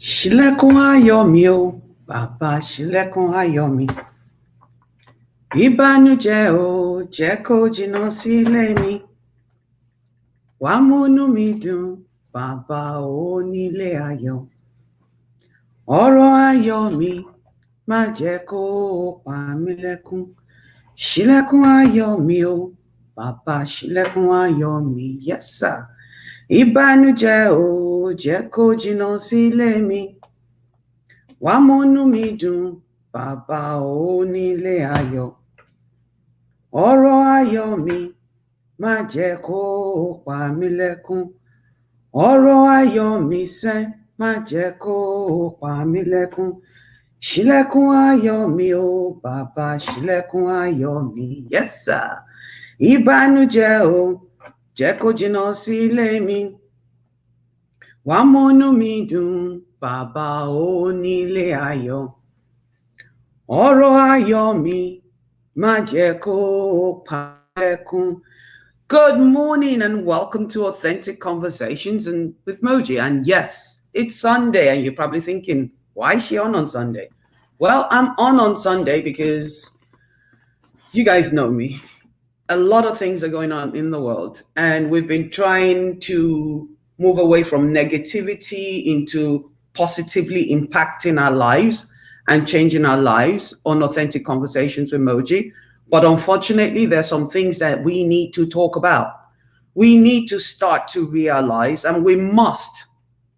Ṣílẹ̀kùn ayọ̀ mi o, bàbá ṣílẹ̀kùn ayọ̀ mi. Ìbànújẹ́ o, jẹ́ kó jìnnà sílé mi. Wá múnú mi dùn, bàbá onílé ayọ̀. Ọ̀rọ̀ ayọ̀ mi, má jẹ́ kó pa mí lẹ́kún. Ṣílẹ̀kùn ayọ̀ mi o, bàbá ṣílẹ̀kùn ayọ̀ mi. Yes, sir. Ìbànújẹ́ o, jẹ́ kó jìnnà sílé mi. Wá múnú mi dùn, bàbá onílé ayọ̀. Ọ̀rọ̀ ayọ̀ mi, má jẹ́ kó pa mí lẹ́kún. Ọ̀rọ̀ ayọ̀ mi sẹ́, má jẹ́ kó pa mí lẹ́kún. Ṣílẹ̀kùn ayọ̀ mi o, bàbá ṣílẹ̀kùn ayọ̀ mi. Yes, sir. Ìbànújẹ́ o, jẹ́ kó jìnnà sílé mi. Wá múnú mi dùn, bàbá onílé ayọ̀. Ọ̀rọ̀ ayọ̀ mi, má jẹ́ kó pa mí lẹ́kún. Good morning and welcome to Authentic Conversations and with Moji. And yes, it's Sunday and you're probably thinking, why is she on Sunday? Well, I'm on Sunday because you guys know me. A lot of things are going on in the world and we've been trying to move away from negativity into positively impacting our lives and changing our lives on Authentic Conversations with Moji. But unfortunately, there's some things that we need to talk about. We need to start to realize, and we must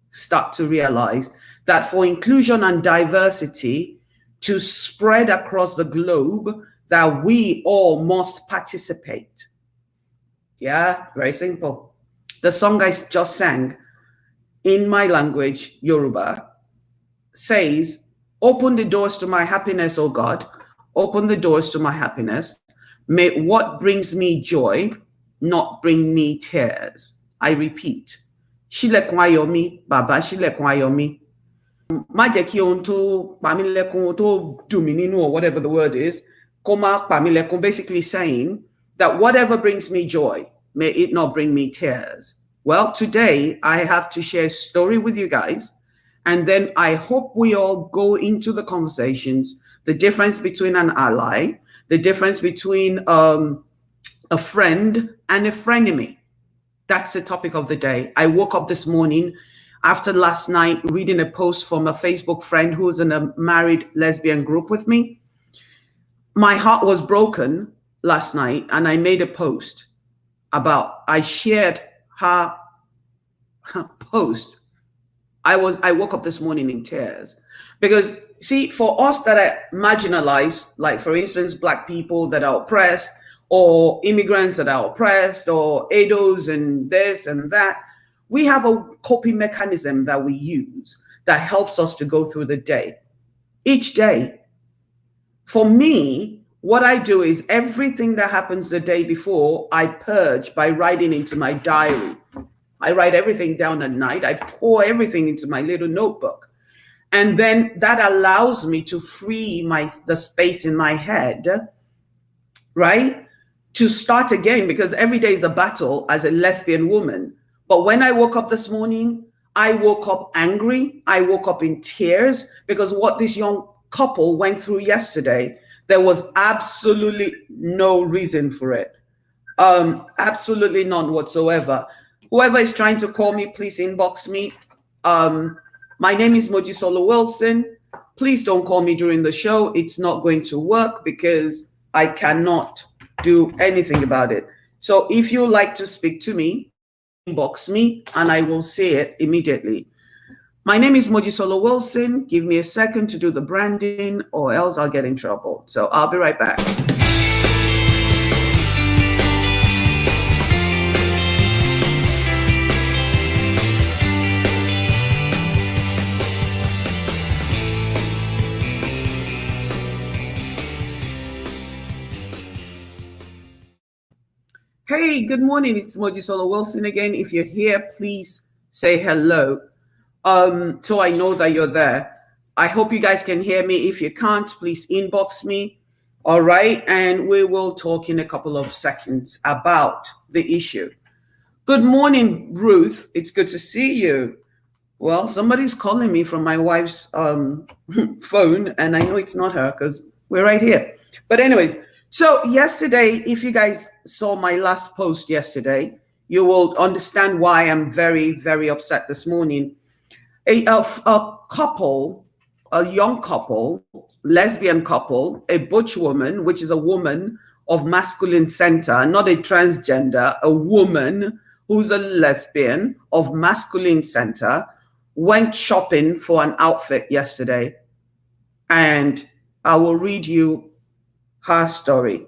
start to realize, that for inclusion and diversity to spread across the globe, that we all must participate. Yeah, very simple. The song I just sang in my language, Yoruba, says, open the doors to my happiness, O God. Open the doors to my happiness. May what brings me joy not bring me tears. I repeat. Ṣílẹ̀kùn ayọ̀ mi, bàbá ṣílẹ̀kùn ayọ̀ mi. Má jẹ́ kí ohun tó pa mí lẹ́kún, tó dùn mí nínú, or whatever the word is, kó má pa mí lẹ́kún, basically saying that whatever brings me joy, may it not bring me tears. Well, today I have to share a story with you guys, and then I hope we all go into the conversations, the difference between an ally, the difference between a friend and a frenemy. That's the topic of the day. I woke up this morning after last night reading a post from a Facebook friend who's in a married lesbian group with me. My heart was broken last night and I made a post I shared her post. I woke up this morning in tears because, see, for us that are marginalized, like for instance, Black people that are oppressed, or immigrants that are oppressed, or ADOs and this and that, we have a coping mechanism that we use that helps us to go through the day, each day. For me, what I do is everything that happens the day before, I purge by writing into my diary. I write everything down at night. I pour everything into my little notebook. And then that allows me to free the space in my head, right? To start again, because every day is a battle as a lesbian woman. But when I woke up this morning, I woke up angry. I woke up in tears because what this young couple went through yesterday, there was absolutely no reason for it. Absolutely none whatsoever. Whoever is trying to call me, please inbox me. My name is Moji Solo Wilson. Please don't call me during the show. It's not going to work because I cannot do anything about it. So if you like to speak to me, inbox me and I will see it immediately. My name is Moji Solo Wilson. Give me a second to do the branding or else I'll get in trouble. So I'll be right back. Hey, good morning. It's Moji Solo Wilson again. If you're here, please say hello. So I know that you're there. I hope you guys can hear me. If you can't, please inbox me. All right. And we will talk in a couple of seconds about the issue. Good morning, Ruth. It's good to see you. Well, somebody's calling me from my wife's phone, and I know it's not her because we're right here. But anyways, so yesterday, if you guys saw my last post yesterday, you will understand why I'm very, very upset this morning. A couple, a young couple, lesbian couple, a butch woman, which is a woman of masculine center, not a transgender, a woman who's a lesbian of masculine center, went shopping for an outfit yesterday. And I will read you her story.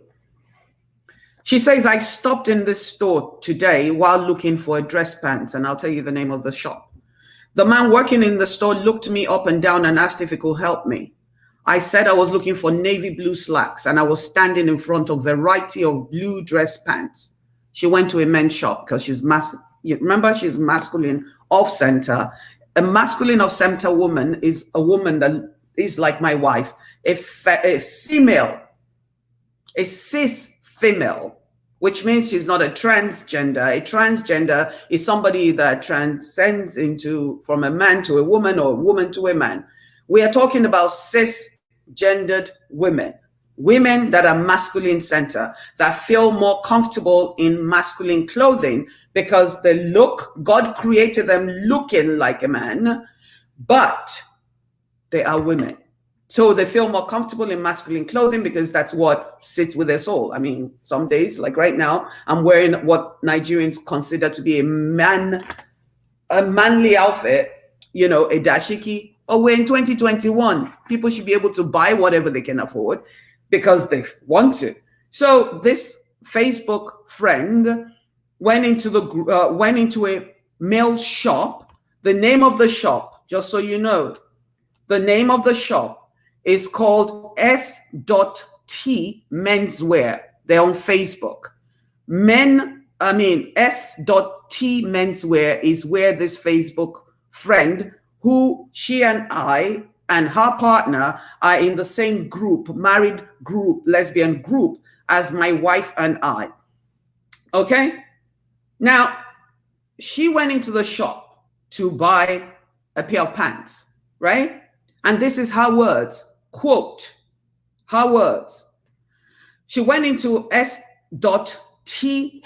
She says, I stopped in this store today while looking for a dress pants, and I'll tell you the name of the shop. The man working in the store looked me up and down and asked if he could help me. I said I was looking for navy blue slacks, and I was standing in front of a variety of blue dress pants. She went to a men's shop because she's remember, she's masculine off center. A masculine off center woman is a woman that is like my wife, a female, a cis female, which means she's not a transgender. A transgender is somebody that transcends into from a man to a woman or a woman to a man. We are talking about cisgendered women, women that are masculine center, that feel more comfortable in masculine clothing because they look, God created them looking like a man, but they are women. So they feel more comfortable in masculine clothing because that's what sits with their soul. I mean, some days, like right now, I'm wearing what Nigerians consider to be a manly outfit, you know, a dashiki. Oh, we're in 2021. People should be able to buy whatever they can afford because they want to. So this Facebook friend went into a male shop. The name of the shop, just so you know, the name of the shop is called S.T Menswear. They're on Facebook. S.T Menswear is where this Facebook friend, who she and I and her partner are in the same group, married group, lesbian group, as my wife and I. Okay? Now, she went into the shop to buy a pair of pants, right? And this is her words, quote, her words. She went into S.T.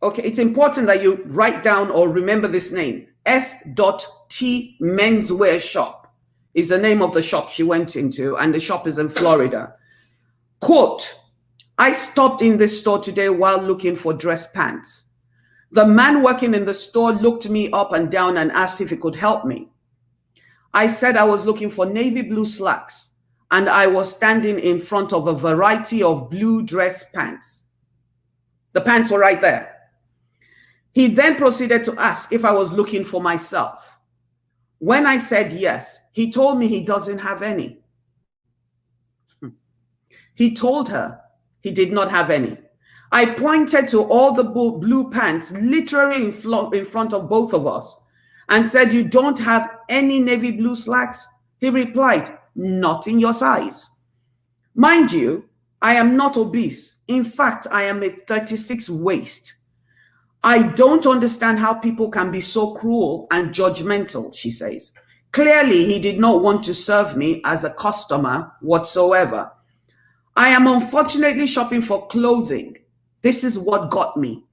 Okay, it's important that you write down or remember this name. S.T Menswear Shop is the name of the shop she went into, and the shop is in Florida. Quote, I stopped in this store today while looking for dress pants. The man working in the store looked me up and down and asked if he could help me. I said I was looking for navy blue slacks, and I was standing in front of a variety of blue dress pants. The pants were right there. He then proceeded to ask if I was looking for myself. When I said yes, he told me he doesn't have any. He told her he did not have any. I pointed to all the blue pants literally in front of both of us and said, you don't have any navy blue slacks? He replied, not in your size. Mind you, I am not obese. In fact, I am a 36 waist. I don't understand how people can be so cruel and judgmental, she says. Clearly, he did not want to serve me as a customer whatsoever. I am unfortunately shopping for clothing. This is what got me.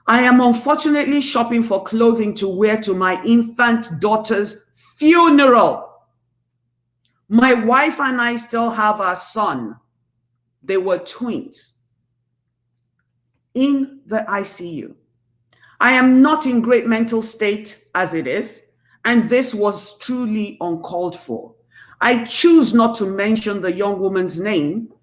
I am unfortunately shopping for clothing to wear to my infant daughter's funeral. My wife and I still have our son. They were twins in the ICU. I am not in great mental state as it is, and this was truly uncalled for. I choose not to mention the young woman's name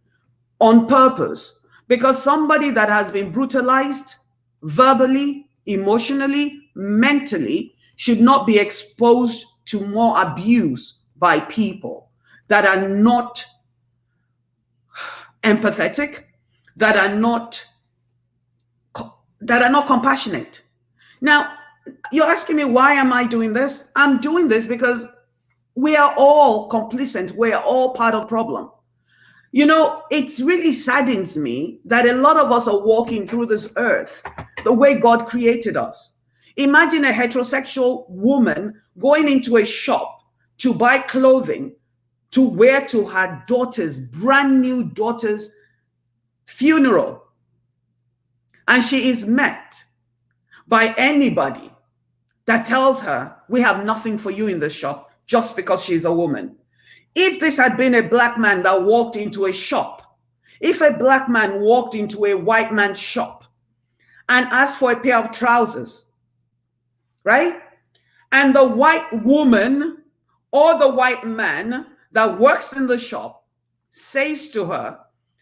on purpose because somebody that has been brutalized verbally, emotionally, mentally should not be exposed to more abuse by people that are not empathetic, that are not compassionate. Now, you're asking me, why am I doing this? I'm doing this because we are all complicit. We are all part of the problem. You know, it really saddens me that a lot of us are walking through this earth the way God created us. Imagine a heterosexual woman going into a shop to buy clothing to wear to her daughter's, brand new daughter's funeral. And she is met by anybody that tells her, we have nothing for you in the shop just because she's a woman. If this had been a black man that walked into a shop, if a black man walked into a white man's shop and asked for a pair of trousers, right? And the white woman or the white man that works in the shop says to her,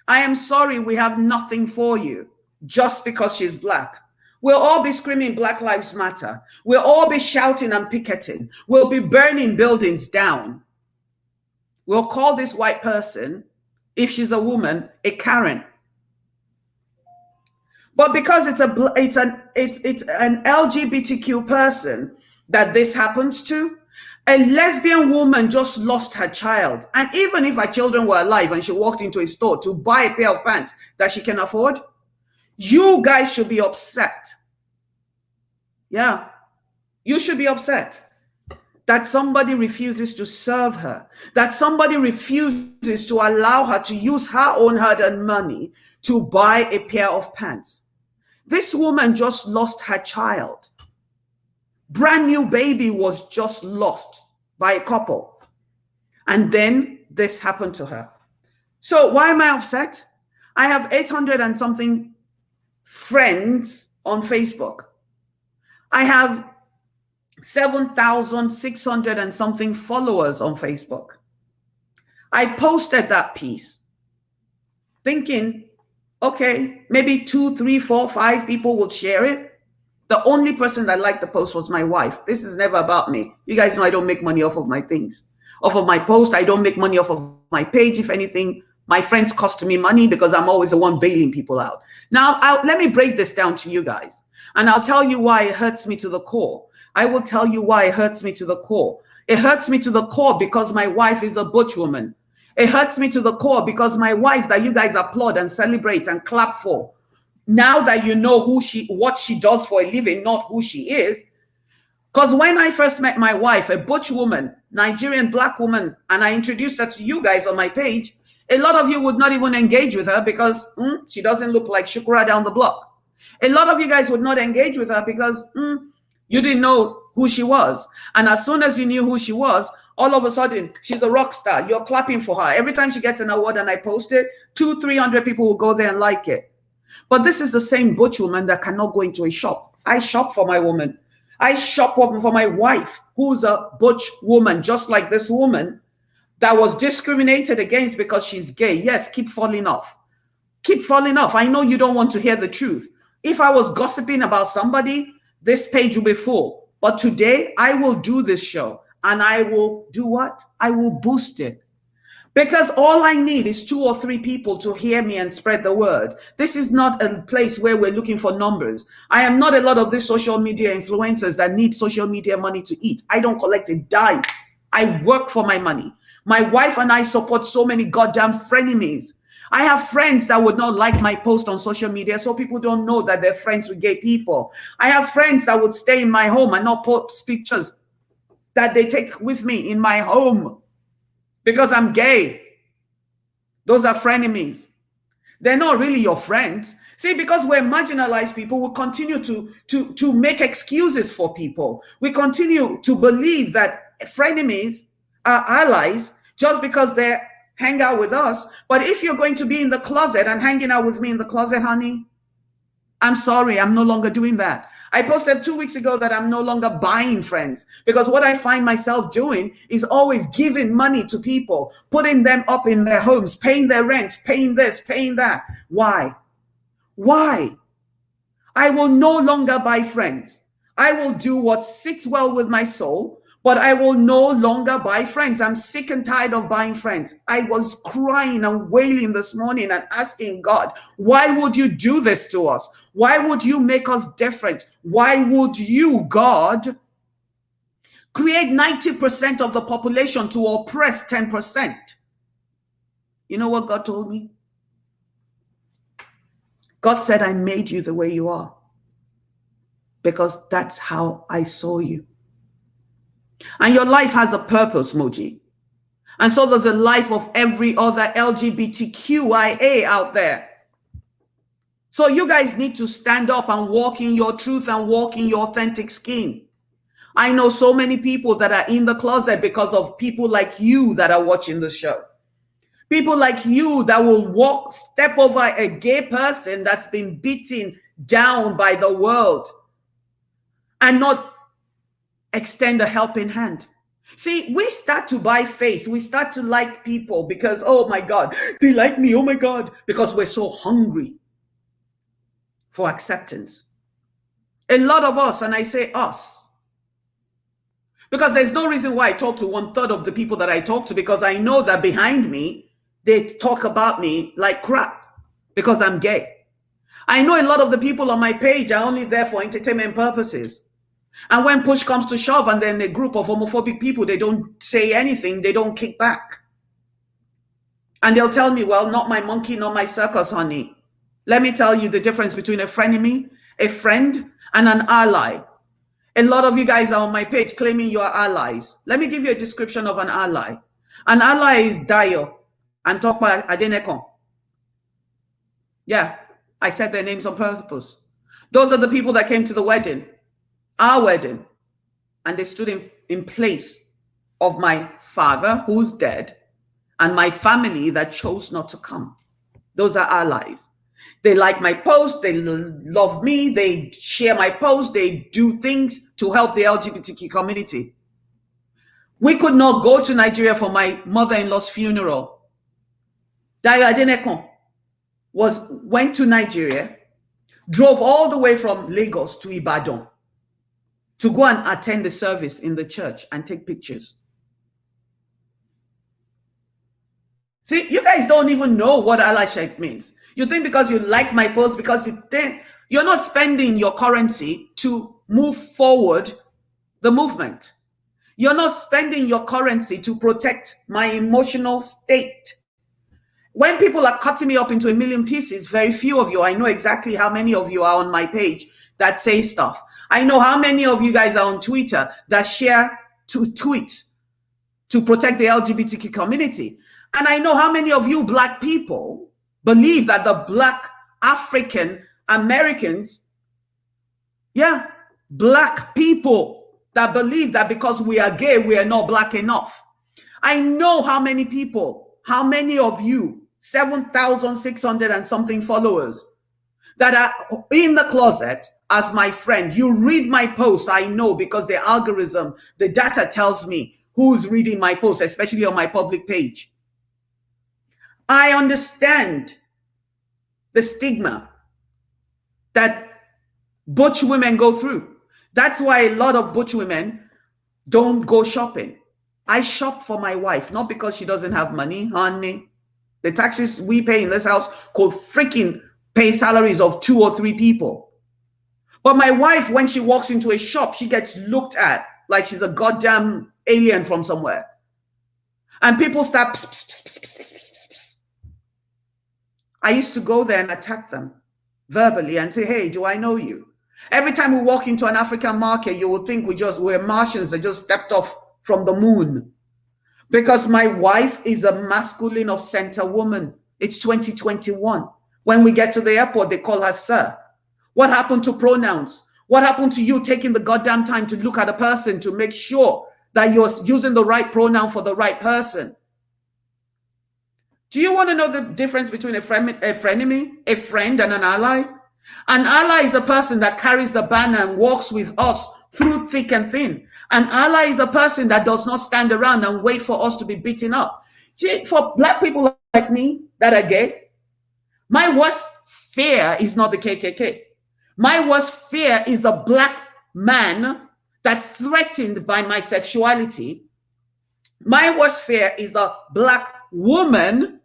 I am sorry, we have nothing for you, just because she's black. We'll all be screaming Black Lives Matter. We'll all be shouting and picketing. We'll be burning buildings down. We'll call this white person, if she's a woman, a Karen. But because it's an LGBTQ person that this happens to, a lesbian woman just lost her child. And even if her children were alive and she walked into a store to buy a pair of pants that she can afford, you guys should be upset. Yeah, you should be upset that somebody refuses to serve her, that somebody refuses to allow her to use her own hard-earned money to buy a pair of pants. This woman just lost her child. Brand new baby was just lost by a couple. And then this happened to her. So why am I upset? I have 800 and something friends on Facebook. I have 7,600 and something followers on Facebook. I posted that piece thinking, okay, maybe 2, 3, 4, 5 people will share it. The only person that liked the post was my wife. This is never about me. You guys know I don't make money off of my things. Off of my post, I don't make money off of my page. If anything, my friends cost me money because I'm always the one bailing people out. Now, let me break this down to you guys. And I'll tell you why it hurts me to the core. I will tell you why it hurts me to the core. It hurts me to the core because my wife is a butch woman. It hurts me to the core because my wife that you guys applaud and celebrate and clap for, now that you know what she does for a living, not who she is. Because when I first met my wife, a butch woman, Nigerian black woman, and I introduced her to you guys on my page, a lot of you would not even engage with her because she doesn't look like Shukra down the block. A lot of you guys would not engage with her because you didn't know who she was. And as soon as you knew who she was, all of a sudden, she's a rock star. You're clapping for her. Every time she gets an award and I post it, 200-300 people will go there and like it. But this is the same butch woman that cannot go into a shop. I shop for my woman. I shop for my wife, who's a butch woman, just like this woman that was discriminated against because she's gay. Yes, keep falling off. Keep falling off. I know you don't want to hear the truth. If I was gossiping about somebody, this page will be full. But today, I will do this show. And I will do what? I will boost it. Because all I need is 2 or 3 people to hear me and spread the word. This is not a place where we're looking for numbers. I am not a lot of these social media influencers that need social media money to eat. I don't collect a dime. I work for my money. My wife and I support so many goddamn frenemies. I have friends that would not like my post on social media, so people don't know that they're friends with gay people. I have friends that would stay in my home and not post pictures that they take with me in my home because I'm gay. Those are frenemies. They're not really your friends. See, because we're marginalized people, we continue to make excuses for people. We continue to believe that frenemies are allies just because they hang out with us. But if you're going to be in the closet and hanging out with me in the closet, honey, I'm sorry, I'm no longer doing that. I posted 2 weeks ago that I'm no longer buying friends because what I find myself doing is always giving money to people, putting them up in their homes, paying their rent, paying this, paying that. Why? Why? I will no longer buy friends. I will do what sits well with my soul, but I will no longer buy friends. I'm sick and tired of buying friends. I was crying and wailing this morning and asking God, why would you do this to us? Why would you make us different? Why would you, God, create 90% of the population to oppress 10%? You know what God told me? God said, I made you the way you are. because that's how I saw you. And your life has a purpose, Moji. And so does the life of every other LGBTQIA out there. So you guys need to stand up and walk in your truth and walk in your authentic skin. I know so many people that are in the closet because of people like you that are watching the show. People like you that will step over a gay person that's been beaten down by the world and not extend a helping hand. See, we start to buy face. We start to like people because, oh my God, they like me, oh my God, because we're so hungry for acceptance. A lot of us, and I say us, because there's no reason why I talk to 1/3 of the people that I talk to, because I know that behind me, they talk about me like crap because I'm gay. I know a lot of the people on my page are only there for entertainment purposes. And when push comes to shove and then a group of homophobic people, they don't say anything, they don't kick back. And they'll tell me, well, not my monkey, not my circus, honey. Let me tell you the difference between a frenemy, a friend, and an ally. A lot of you guys are on my page claiming you are allies. Let me give you a description of an ally. An ally is Dayo and Tokpa Adenekon. Yeah, I said their names on purpose. Those are the people that came to the wedding, our wedding, and they stood in place of my father, who's dead, and my family that chose not to come. Those are allies. They like my post, they love me, they share my post, they do things to help the LGBTQ community. We could not go to Nigeria for my mother-in-law's funeral. Dayo Adenekon went to Nigeria, drove all the way from Lagos to Ibadan to go and attend the service in the church and take pictures. See, you guys don't even know what allyship means. You think because you like my post, because you think you're not spending your currency to move forward the movement. You're not spending your currency to protect my emotional state. When people are cutting me up into a million pieces, very few of you, I know exactly how many of you are on my page that say stuff. I know how many of you guys are on Twitter that share tweets to protect the LGBTQ community. And I know how many of you Black people believe that the Black African Americans, Black people that believe that because we are gay, we are not Black enough. I know how many people, how many of you, 7,600 and something followers that are in the closet as my friend. You read my posts, I know, because the algorithm, the data tells me who's reading my posts, especially on my public page. I understand the stigma that butch women go through. That's why a lot of butch women don't go shopping. I shop for my wife, not because she doesn't have money, honey. The taxes we pay in this house could freaking pay salaries of 2 or 3 people. But my wife, when she walks into a shop, she gets looked at like she's a goddamn alien from somewhere. And people start pss, pss, pss, pss, pss, pss, pss. I used to go there and attack them verbally and say, hey, do I know you? Every time we walk into an African market, you would think we're Martians that just stepped off from the moon. Because my wife is a masculine of center woman. It's 2021. When we get to the airport, they call her sir. What happened to pronouns? What happened to you taking the goddamn time to look at a person to make sure that you're using the right pronoun for the right person? Do you want to know the difference between a frenemy, a friend, and an ally? An ally is a person that carries the banner and walks with us through thick and thin. An ally is a person that does not stand around and wait for us to be beaten up. See, for Black people like me that are gay, my worst fear is not the KKK. My worst fear is the Black man that's threatened by my sexuality. My worst fear is the Black woman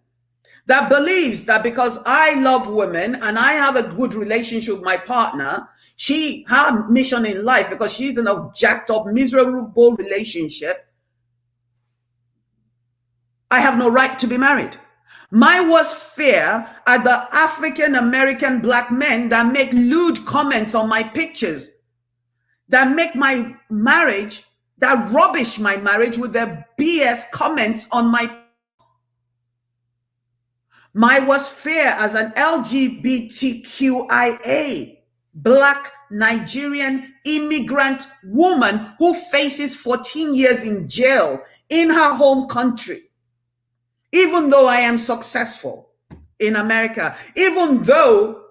that believes that because I love women and I have a good relationship with my partner, her mission in life, because she's in a jacked up, miserable relationship, I have no right to be married. My worst fear are the African American Black men that make lewd comments on my pictures that make my marriage, that rubbish my marriage with their BS comments on my worst fear as an LGBTQIA Black Nigerian immigrant woman who faces 14 years in jail in her home country. Even though I am successful in America, even though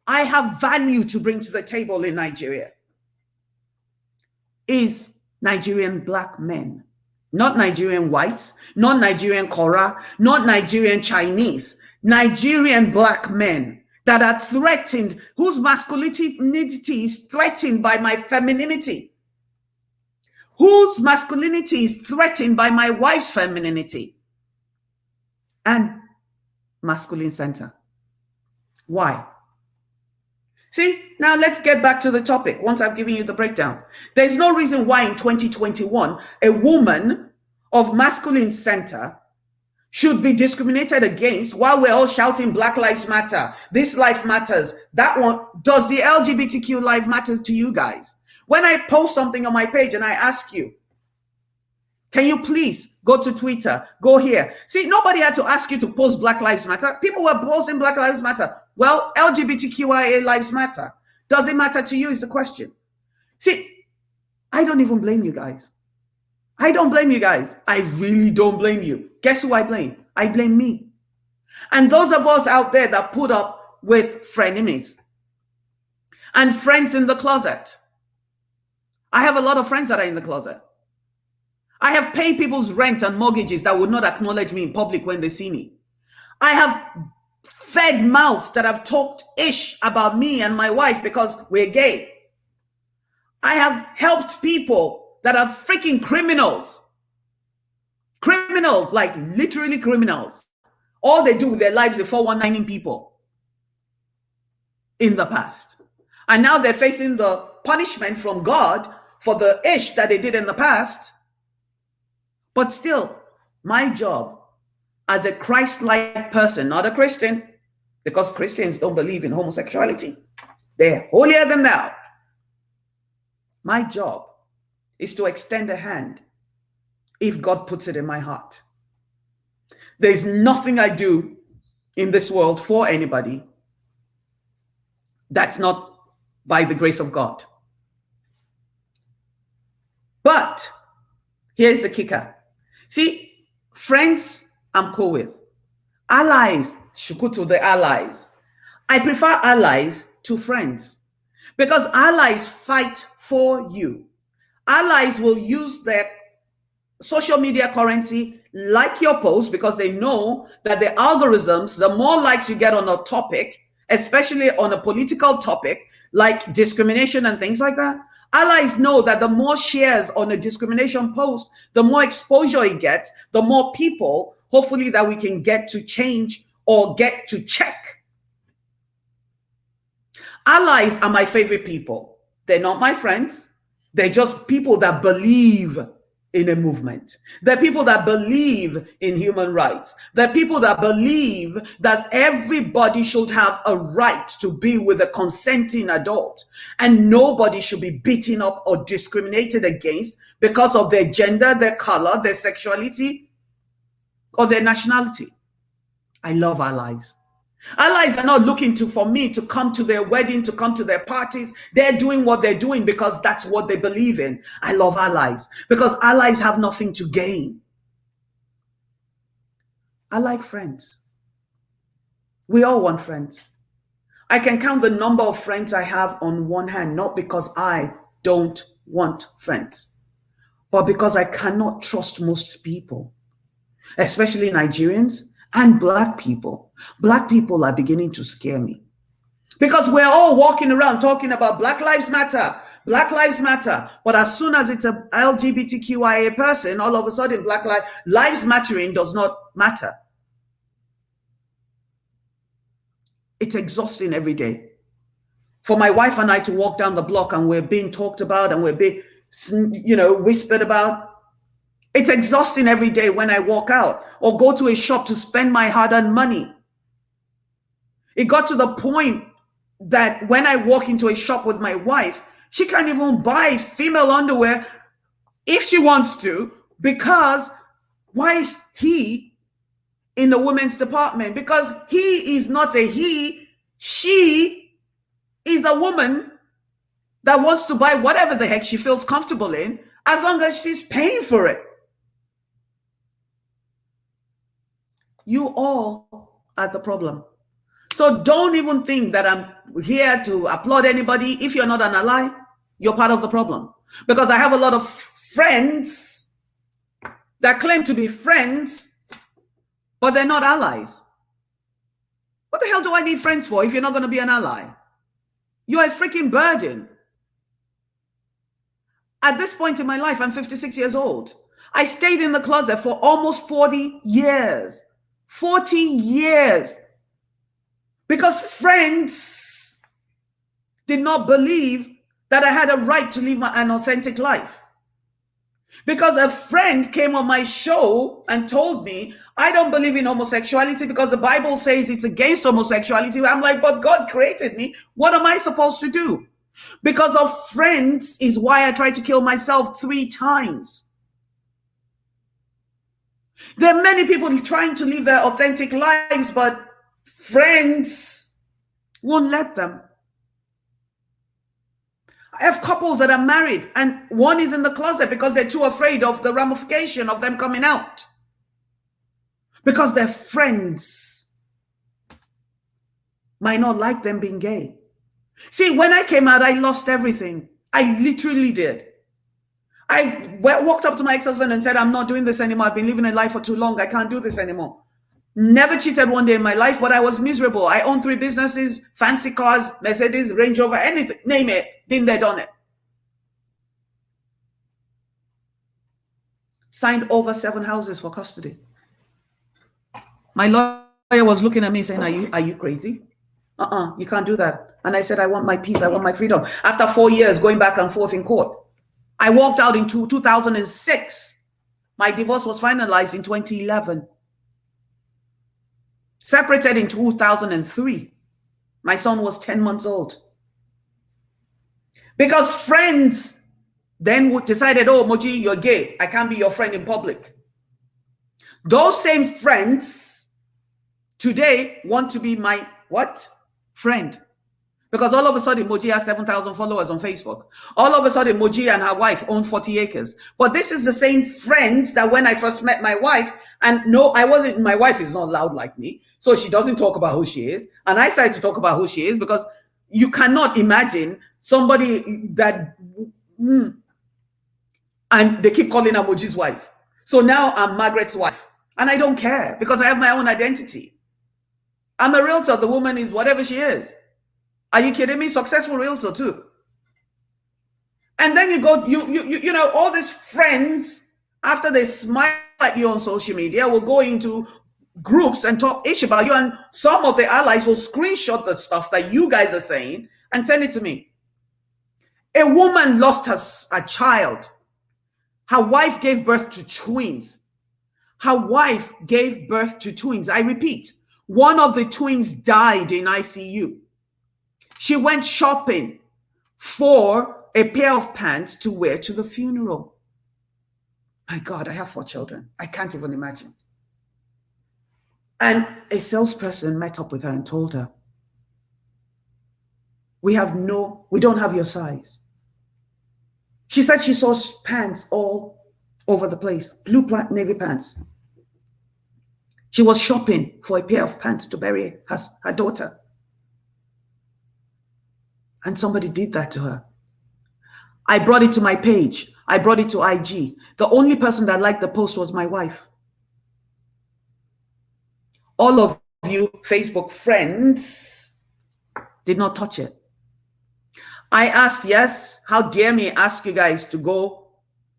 I have value to bring to the table in Nigeria, is Nigerian Black men, not Nigerian whites, not Nigerian Kora, not Nigerian Chinese, Nigerian Black men that are threatened, whose masculinity is threatened by my femininity, whose masculinity is threatened by my wife's femininity and masculine center. Why? See, now let's get back to the topic once I've given you the breakdown. There's no reason why in 2021, a woman of masculine center should be discriminated against while we're all shouting Black Lives Matter, this life matters, that one. Does the LGBTQ life matter to you guys? When I post something on my page and I ask you, can you please go to Twitter, go here? See, nobody had to ask you to post Black Lives Matter. People were posting Black Lives Matter. Well, LGBTQIA lives matter. Does it matter to you is the question. See, I don't even blame you guys. I don't blame you guys. I really don't blame you. Guess who I blame? I blame me. And those of us out there that put up with frenemies and friends in the closet. I have a lot of friends that are in the closet. I have paid people's rent and mortgages that would not acknowledge me in public when they see me. I have fed mouths that have talked ish about me and my wife because we're gay. I have helped people that are freaking criminals. Criminals, like literally criminals. All they do with their lives is 419ing people in the past. And now they're facing the punishment from God for the ish that they did in the past. But still, my job as a Christ-like person, not a Christian, because Christians don't believe in homosexuality. They're holier than thou. My job is to extend a hand if God puts it in my heart. There's nothing I do in this world for anybody that's not by the grace of God. But here's the kicker. See, friends, I'm cool with. Allies, shukutu the allies. I prefer allies to friends because allies fight for you. Allies will use their social media currency, like your post, because they know that the algorithms, the more likes you get on a topic, especially on a political topic like discrimination and things like that, allies know that the more shares on a discrimination post, the more exposure it gets, the more people, hopefully, that we can get to change or get to check. Allies are my favorite people. They're not my friends. They're just people that believe in a movement. They're people that believe in human rights. They're people that believe that everybody should have a right to be with a consenting adult, and nobody should be beaten up or discriminated against because of their gender, their color, their sexuality, or their nationality. I love allies. Allies are not looking for me to come to their wedding, to come to their parties. They're doing what they're doing because that's what they believe in. I love allies because allies have nothing to gain. I like friends. We all want friends. I can count the number of friends I have on one hand, not because I don't want friends, but because I cannot trust most people, especially Nigerians and Black people. Black people are beginning to scare me because we're all walking around talking about Black Lives Matter, Black Lives Matter. But as soon as it's a LGBTQIA person, all of a sudden Black lives mattering does not matter. It's exhausting every day for my wife and I to walk down the block and we're being talked about and we're being, whispered about. It's exhausting every day when I walk out or go to a shop to spend my hard-earned money. It got to the point that when I walk into a shop with my wife, She can't even buy female underwear if she wants to, because why is he in the women's department? Because he is not a he. She is a woman that wants to buy whatever the heck she feels comfortable in, as long as she's paying for it. You all are the problem. So don't even think that I'm here to applaud anybody. If you're not an ally, you're part of the problem. Because I have a lot of friends that claim to be friends, but they're not allies. What the hell do I need friends for if you're not going to be an ally? You're a freaking burden. At this point in my life, I'm 56 years old. I stayed in the closet for almost 40 years. 40 years. Because friends did not believe that I had a right to live an authentic life. Because a friend came on my show and told me, I don't believe in homosexuality because the Bible says it's against homosexuality. I'm like, but God created me. What am I supposed to do? Because of friends is why I tried to kill myself 3 times. There are many people trying to live their authentic lives, but friends won't let them. I have couples that are married and one is in the closet because they're too afraid of the ramification of them coming out. Because their friends might not like them being gay. See, when I came out, I lost everything. I literally did. I walked up to my ex-husband and said, I'm not doing this anymore. I've been living a life for too long. I can't do this anymore. Never cheated one day in my life, but I was miserable. I owned 3 businesses, fancy cars, Mercedes, Range Rover, anything, name it, been there, done it. Signed over 7 houses for custody. My lawyer was looking at me saying, are you crazy? You can't do that. And I said, I want my peace. I want my freedom. After 4 years going back and forth in court, I walked out in 2006. My divorce was finalized in 2011. Separated in 2003. My son was 10 months old. Because friends then decided, oh, Moji, you're gay. I can't be your friend in public. Those same friends today want to be my what? Friend. Because all of a sudden, Moji has 7,000 followers on Facebook. All of a sudden, Moji and her wife own 40 acres. But this is the same friends that when I first met my wife, and no, my wife is not loud like me. So she doesn't talk about who she is. And I started to talk about who she is because you cannot imagine somebody that, and they keep calling her Moji's wife. So now I'm Margaret's wife. And I don't care because I have my own identity. I'm a realtor. The woman is whatever she is. Are you kidding me? Successful realtor too. And then you go, you know, all these friends, after they smile at you on social media, will go into groups and talk ish about you. And some of the allies will screenshot the stuff that you guys are saying and send it to me. A woman lost a child. Her wife gave birth to twins. Her wife gave birth to twins. I repeat, one of the twins died in ICU. She went shopping for a pair of pants to wear to the funeral. My God, I have 4 children. I can't even imagine. And a salesperson met up with her and told her, we don't have your size. She said she saw pants all over the place, blue navy pants. She was shopping for a pair of pants to bury her daughter. And somebody did that to her. I brought it to my page. I brought it to IG. The only person that liked the post was my wife. All of you Facebook friends did not touch it. I asked, yes, how dare me ask you guys to go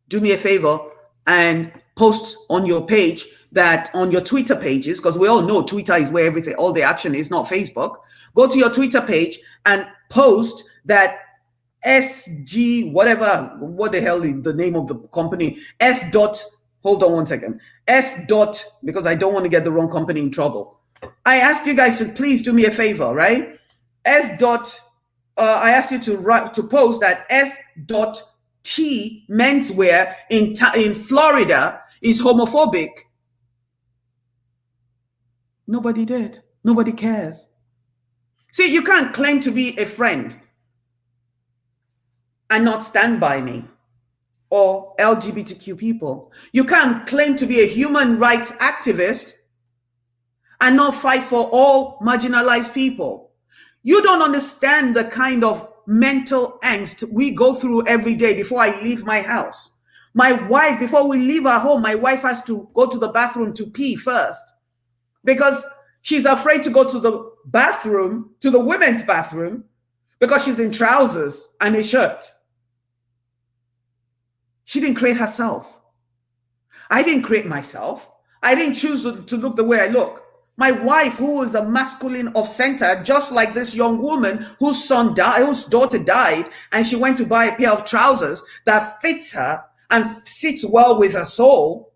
do me a favor and post on your page that on your Twitter pages, because we all know Twitter is where everything, all the action is, not Facebook. Go to your Twitter page and post that SG, whatever, what the hell is the name of the company? Hold on one second. Because I don't want to get the wrong company in trouble. I asked you guys to please do me a favor, right? I asked you to post that S.T menswear in Florida is homophobic. Nobody did. Nobody cares. See, you can't claim to be a friend and not stand by me or LGBTQ people. You can't claim to be a human rights activist and not fight for all marginalized people. You don't understand the kind of mental angst we go through every day before I leave my house. My wife, before we leave our home, my wife has to go to the bathroom to pee first because she's afraid to go to the bathroom, to the women's bathroom, because she's in trousers and a shirt. She didn't create herself. I didn't create myself. I didn't choose to look the way I look. My wife, who is a masculine of center, just like this young woman whose daughter died, and she went to buy a pair of trousers that fits her and sits well with her soul.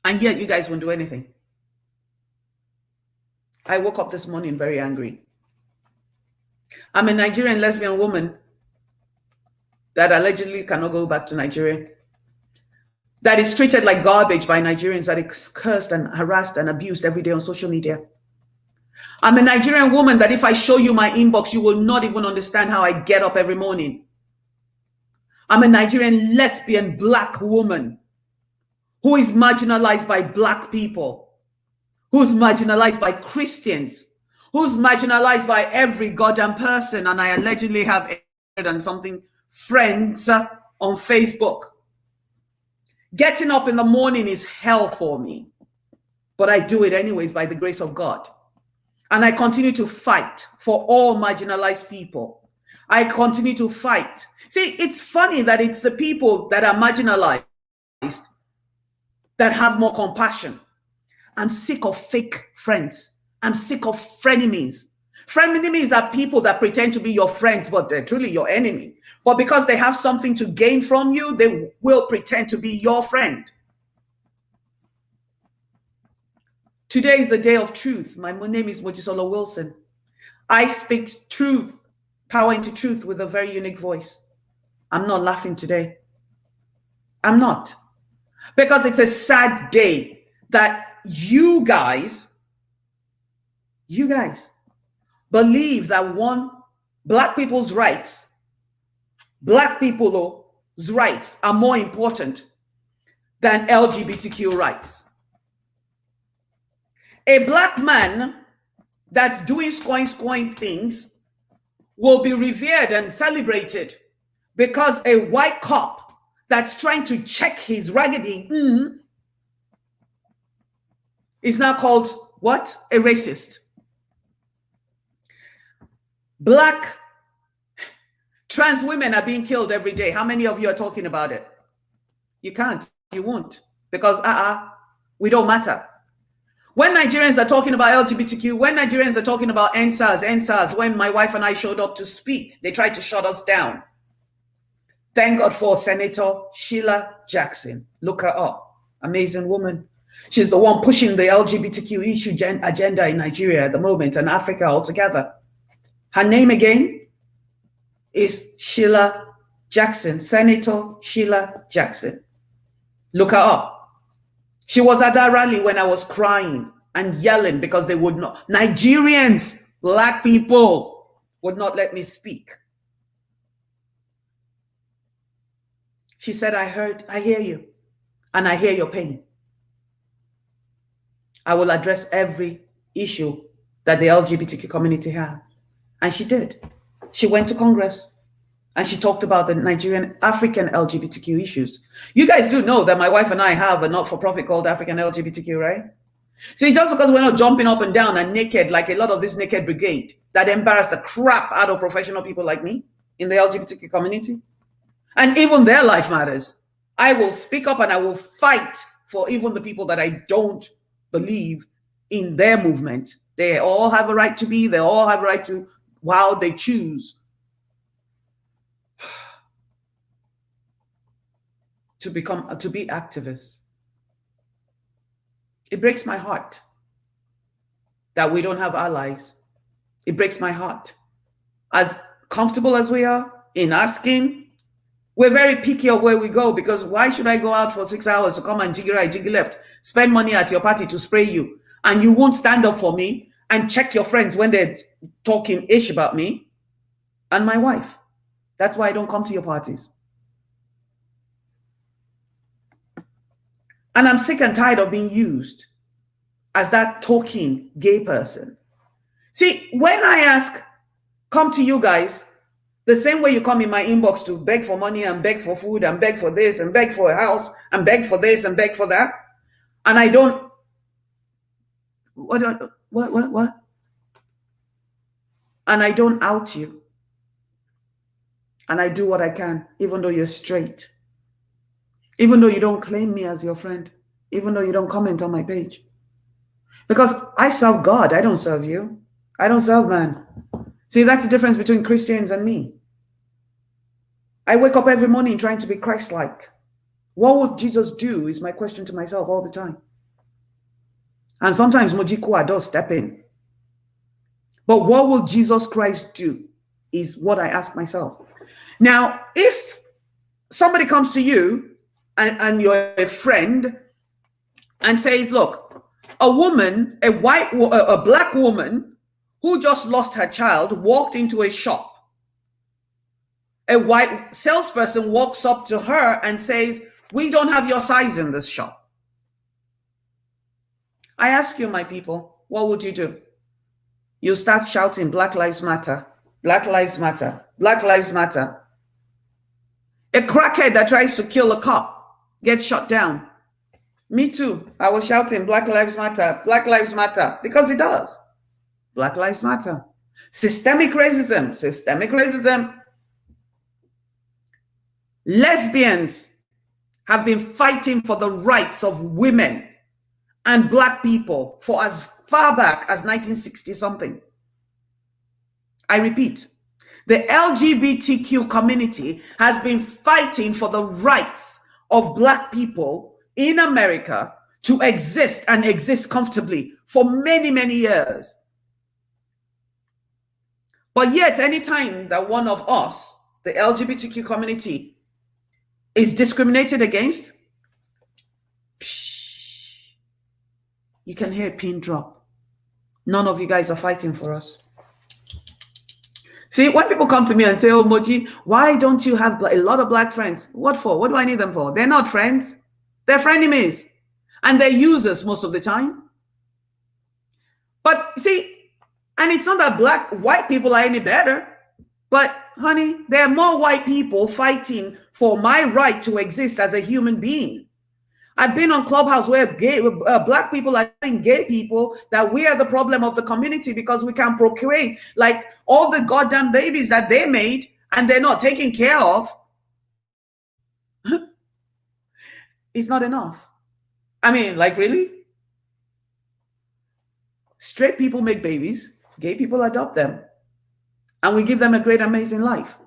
And yet you guys won't do anything. I woke up this morning very angry. I'm a Nigerian lesbian woman that allegedly cannot go back to Nigeria, that is treated like garbage by Nigerians, that is cursed and harassed and abused every day on social media. I'm a Nigerian woman that if I show you my inbox, you will not even understand how I get up every morning. I'm a Nigerian lesbian Black woman who is marginalized by Black people, who's marginalized by Christians, who's marginalized by every goddamn person. And I allegedly have 800-something friends on Facebook. Getting up in the morning is hell for me, but I do it anyways by the grace of God. And I continue to fight for all marginalized people. I continue to fight. See, it's funny that it's the people that are marginalized that have more compassion. I'm sick of fake friends. I'm sick of frenemies. Frenemies are people that pretend to be your friends, but they're truly your enemy. But because they have something to gain from you, they will pretend to be your friend. Today is the day of truth. My name is Moji Wilson. I speak truth, power into truth with a very unique voice. I'm not laughing today. I'm not. Because it's a sad day that you guys believe that Black people's rights are more important than LGBTQ rights. A Black man that's doing scoring things will be revered and celebrated because a white cop that's trying to check his raggedy is now called what? A racist. Black trans women are being killed every day. How many of you are talking about it? You can't. You won't. Because we don't matter. When Nigerians are talking about LGBTQ, when Nigerians are talking about NSAS, when my wife and I showed up to speak, they tried to shut us down. Thank God for Senator Sheila Jackson. Look her up. Amazing woman. She's the one pushing the LGBTQ issue agenda in Nigeria at the moment and Africa altogether. Her name again is Sheila Jackson, Senator Sheila Jackson. Look her up. She was at that rally when I was crying and yelling because they would not, Nigerians, Black people would not let me speak. She said, I hear you, and I hear your pain. I will address every issue that the LGBTQ community have. And she did. She went to Congress and she talked about the Nigerian African LGBTQ issues. You guys do know that my wife and I have a not-for-profit called African LGBTQ, right? See, just because we're not jumping up and down and naked like a lot of this naked brigade that embarrass the crap out of professional people like me in the LGBTQ community, and even their life matters. I will speak up and I will fight for even the people that I don't believe in their movement. They all have a right to be, they all have a right to how they choose to be activists. It breaks my heart that we don't have allies. It breaks my heart. As comfortable as we are in asking, we're very picky of where we go, because why should I go out for 6 hours to come and jiggy right, jiggy left, spend money at your party to spray you, and you won't stand up for me and check your friends when they're talking ish about me and my wife? That's why I don't come to your parties. And I'm sick and tired of being used as that talking gay person. See, when I ask, come to you guys, the same way you come in my inbox to beg for money and beg for food and beg for this and beg for a house and beg for this and beg for that, and I don't, what? And I don't out you. And I do what I can, even though you're straight. Even though you don't claim me as your friend. Even though you don't comment on my page. Because I serve God, I don't serve you. I don't serve man. See, that's the difference between Christians and me. I wake up every morning trying to be Christ-like. What would Jesus do is my question to myself all the time. And sometimes Moji does step in. But what will Jesus Christ do is what I ask myself. Now, if somebody comes to you and you're a friend and says, look, a woman, a black woman who just lost her child walked into a shop. A white salesperson walks up to her and says, we don't have your size in this shop. I ask you, my people, what would you do? You start shouting, Black Lives Matter, Black Lives Matter, Black Lives Matter. A crackhead that tries to kill a cop gets shot down. Me too. I was shouting, Black Lives Matter, Black Lives Matter, because it does. Black Lives Matter. Systemic racism, systemic racism. Lesbians have been fighting for the rights of women and black people for as far back as 1960 something. I repeat, the LGBTQ community has been fighting for the rights of black people in America to exist and exist comfortably for many, many years. But yet, anytime that one of us, the LGBTQ community, is discriminated against, you can hear a pin drop. None of you guys are fighting for us. See, when people come to me and say, oh, Moji, why don't you have a lot of black friends? What for? What do I need them for? They're not friends. They're frenemies. And they're users most of the time. But see, and it's not that white people are any better. But honey, there are more white people fighting for my right to exist as a human being. I've been on Clubhouse where black people are telling gay people that we are the problem of the community because we can procreate like all the goddamn babies that they made and they're not taken care of. It's not enough. I mean, like, really? Straight people make babies, gay people adopt them, and we give them a great, amazing life.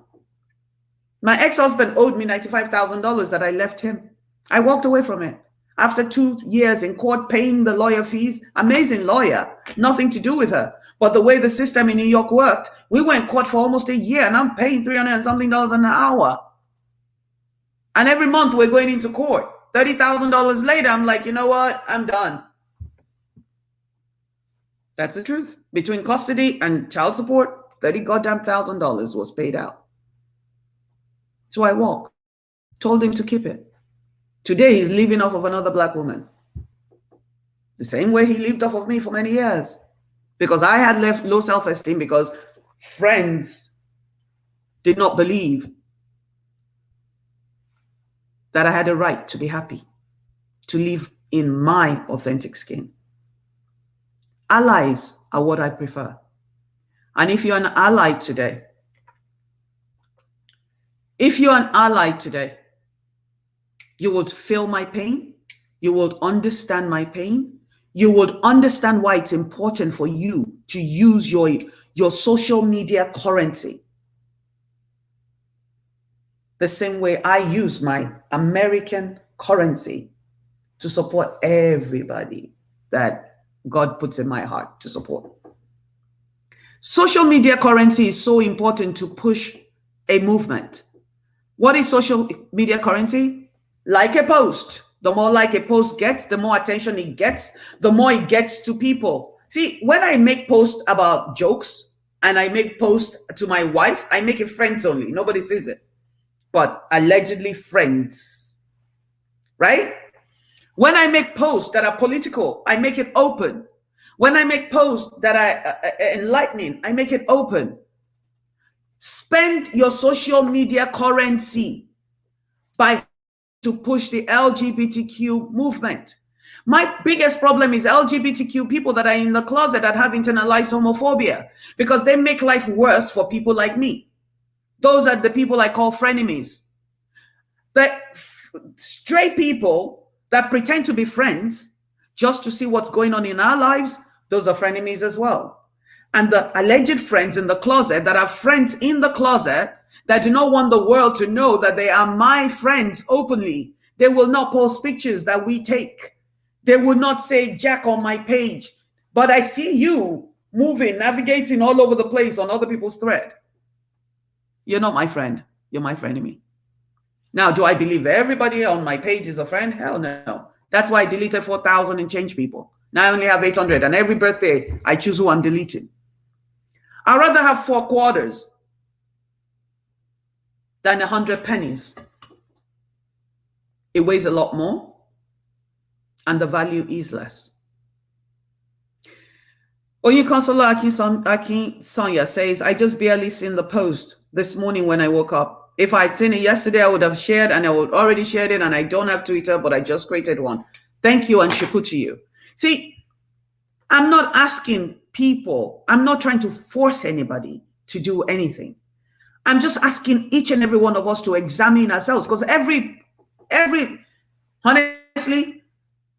My ex-husband owed me $95,000 that I left him. I walked away from it. After 2 years in court paying the lawyer fees, amazing lawyer, nothing to do with her. But the way the system in New York worked, we went in court for almost a year and I'm paying $300 and something an hour. And every month we're going into court. $30,000 later, I'm like, you know what? I'm done. That's the truth. Between custody and child support, $30,000 was paid out. So I walked, told him to keep it. Today, he's living off of another black woman. The same way he lived off of me for many years. Because I had left low self-esteem because friends did not believe that I had a right to be happy, to live in my authentic skin. Allies are what I prefer. And if you're an ally today, you would feel my pain. You would understand my pain. You would understand why it's important for you to use your social media currency the same way I use my American currency to support everybody that God puts in my heart to support. Social media currency is so important to push a movement. What is social media currency? Like a post. The more like a post gets, the more attention it gets, the more it gets to people. See, when I make posts about jokes and I make posts to my wife, I make it friends only. Nobody sees it. But allegedly friends. Right? When I make posts that are political, I make it open. When I make posts that are enlightening, I make it open. Spend your social media currency by to push the LGBTQ movement. My biggest problem is LGBTQ people that are in the closet that have internalized homophobia because they make life worse for people like me. Those are the people I call frenemies. The straight people that pretend to be friends just to see what's going on in our lives, those are frenemies as well. And the alleged friends in the closet that are friends in the closet that do not want the world to know that they are my friends openly. They will not post pictures that we take. They will not say Jack on my page. But I see you moving, navigating all over the place on other people's thread. You're not my friend. You're my frenemy. Now, do I believe everybody on my page is a friend? Hell no. That's why I deleted 4,000 and change people. Now I only have 800. And every birthday, I choose who I'm deleting. I'd rather have 4 quarters than 100 pennies. It weighs a lot more, and the value is less. Oyinkansola Akin Sonia says, I just barely seen the post this morning when I woke up. If I'd seen it yesterday, I would have shared, and I would already shared it, and I don't have Twitter, but I just created one. Thank you, and shaku to you. See, I'm not asking people, I'm not trying to force anybody to do anything. I'm just asking each and every one of us to examine ourselves, because honestly,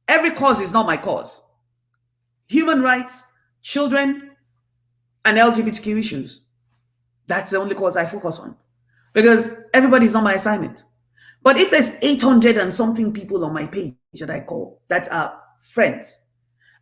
every cause is not my cause. Human rights, children, and LGBTQ issues. That's the only cause I focus on, because everybody's not my assignment. But if there's 800 and something people on my page that I call that are friends,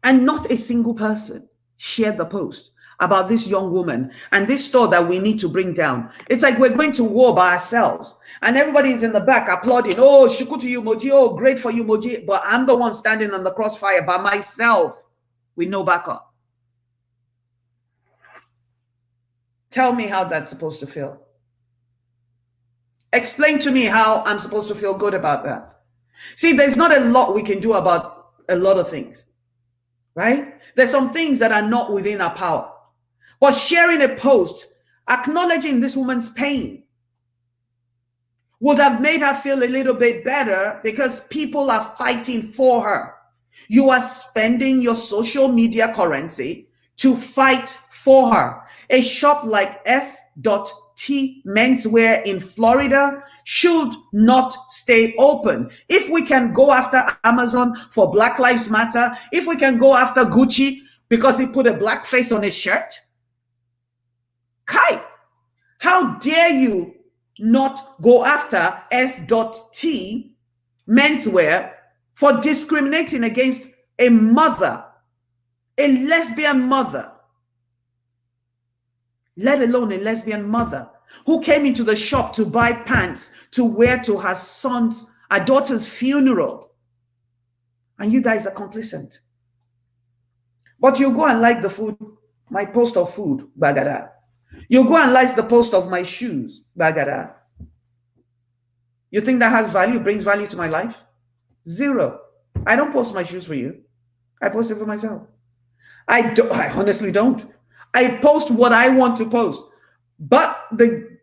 and not a single person shared the post about this young woman and this store that we need to bring down. It's like we're going to war by ourselves, and everybody's in the back applauding. Oh, shuku to you, Moji. Oh, great for you, Moji. But I'm the one standing on the crossfire by myself with no backup. Tell me how that's supposed to feel. Explain to me how I'm supposed to feel good about that. See, there's not a lot we can do about a lot of things, right? There's some things that are not within our power. But sharing a post, acknowledging this woman's pain, would have made her feel a little bit better, because people are fighting for her. You are spending your social media currency to fight for her. A shop like S.T Menswear in Florida should not stay open. If we can go after Amazon for Black Lives Matter, if we can go after Gucci because he put a black face on his shirt, Kai, how dare you not go after S.T Menswear for discriminating against a mother, a lesbian mother, let alone a lesbian mother who came into the shop to buy pants to wear to her daughter's funeral. And you guys are complicit. But you go and like the food, my post of food, bagada. You go and like the post of my shoes, bagada. You think that has value, brings value to my life? Zero. I don't post my shoes for you. I post it for myself. I honestly don't. I post what I want to post. But the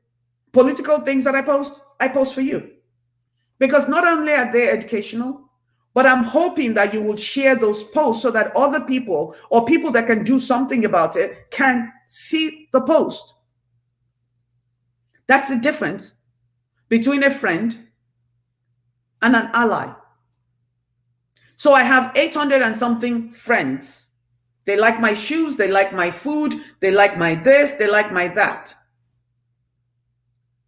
political things that I post for you. Because not only are they educational, but I'm hoping that you will share those posts so that other people, or people that can do something about it, can see the post. That's the difference between a friend and an ally. So I have 800 and something friends. They like my shoes, they like my food, they like my this, they like my that.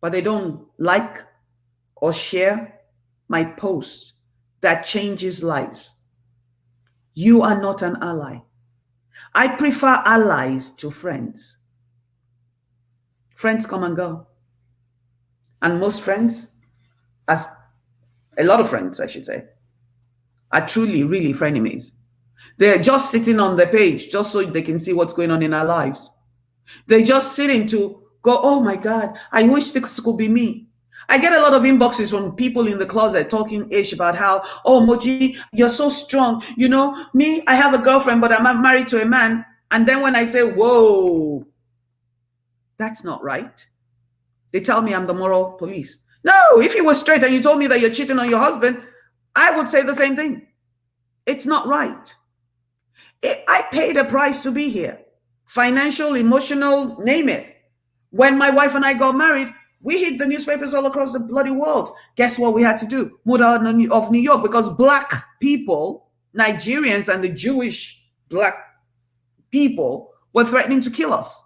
But they don't like or share my post that changes lives. You are not an ally. I prefer allies to friends. Friends come and go. And most friends, as a lot of friends, I should say, are truly, really frenemies. They're just sitting on the page just so they can see what's going on in our lives. They're just sitting to go, oh my God, I wish this could be me. I get a lot of inboxes from people in the closet talking ish about how, oh, Moji, you're so strong. You know, me, I have a girlfriend, but I'm married to a man. And then when I say, whoa, that's not right, they tell me I'm the moral police. No, if you were straight and you told me that you're cheating on your husband, I would say the same thing. It's not right. I paid a price to be here. Financial, emotional, name it. When my wife and I got married, we hit the newspapers all across the bloody world. Guess what we had to do? Move out of New York because Black people, Nigerians and the Jewish Black people were threatening to kill us.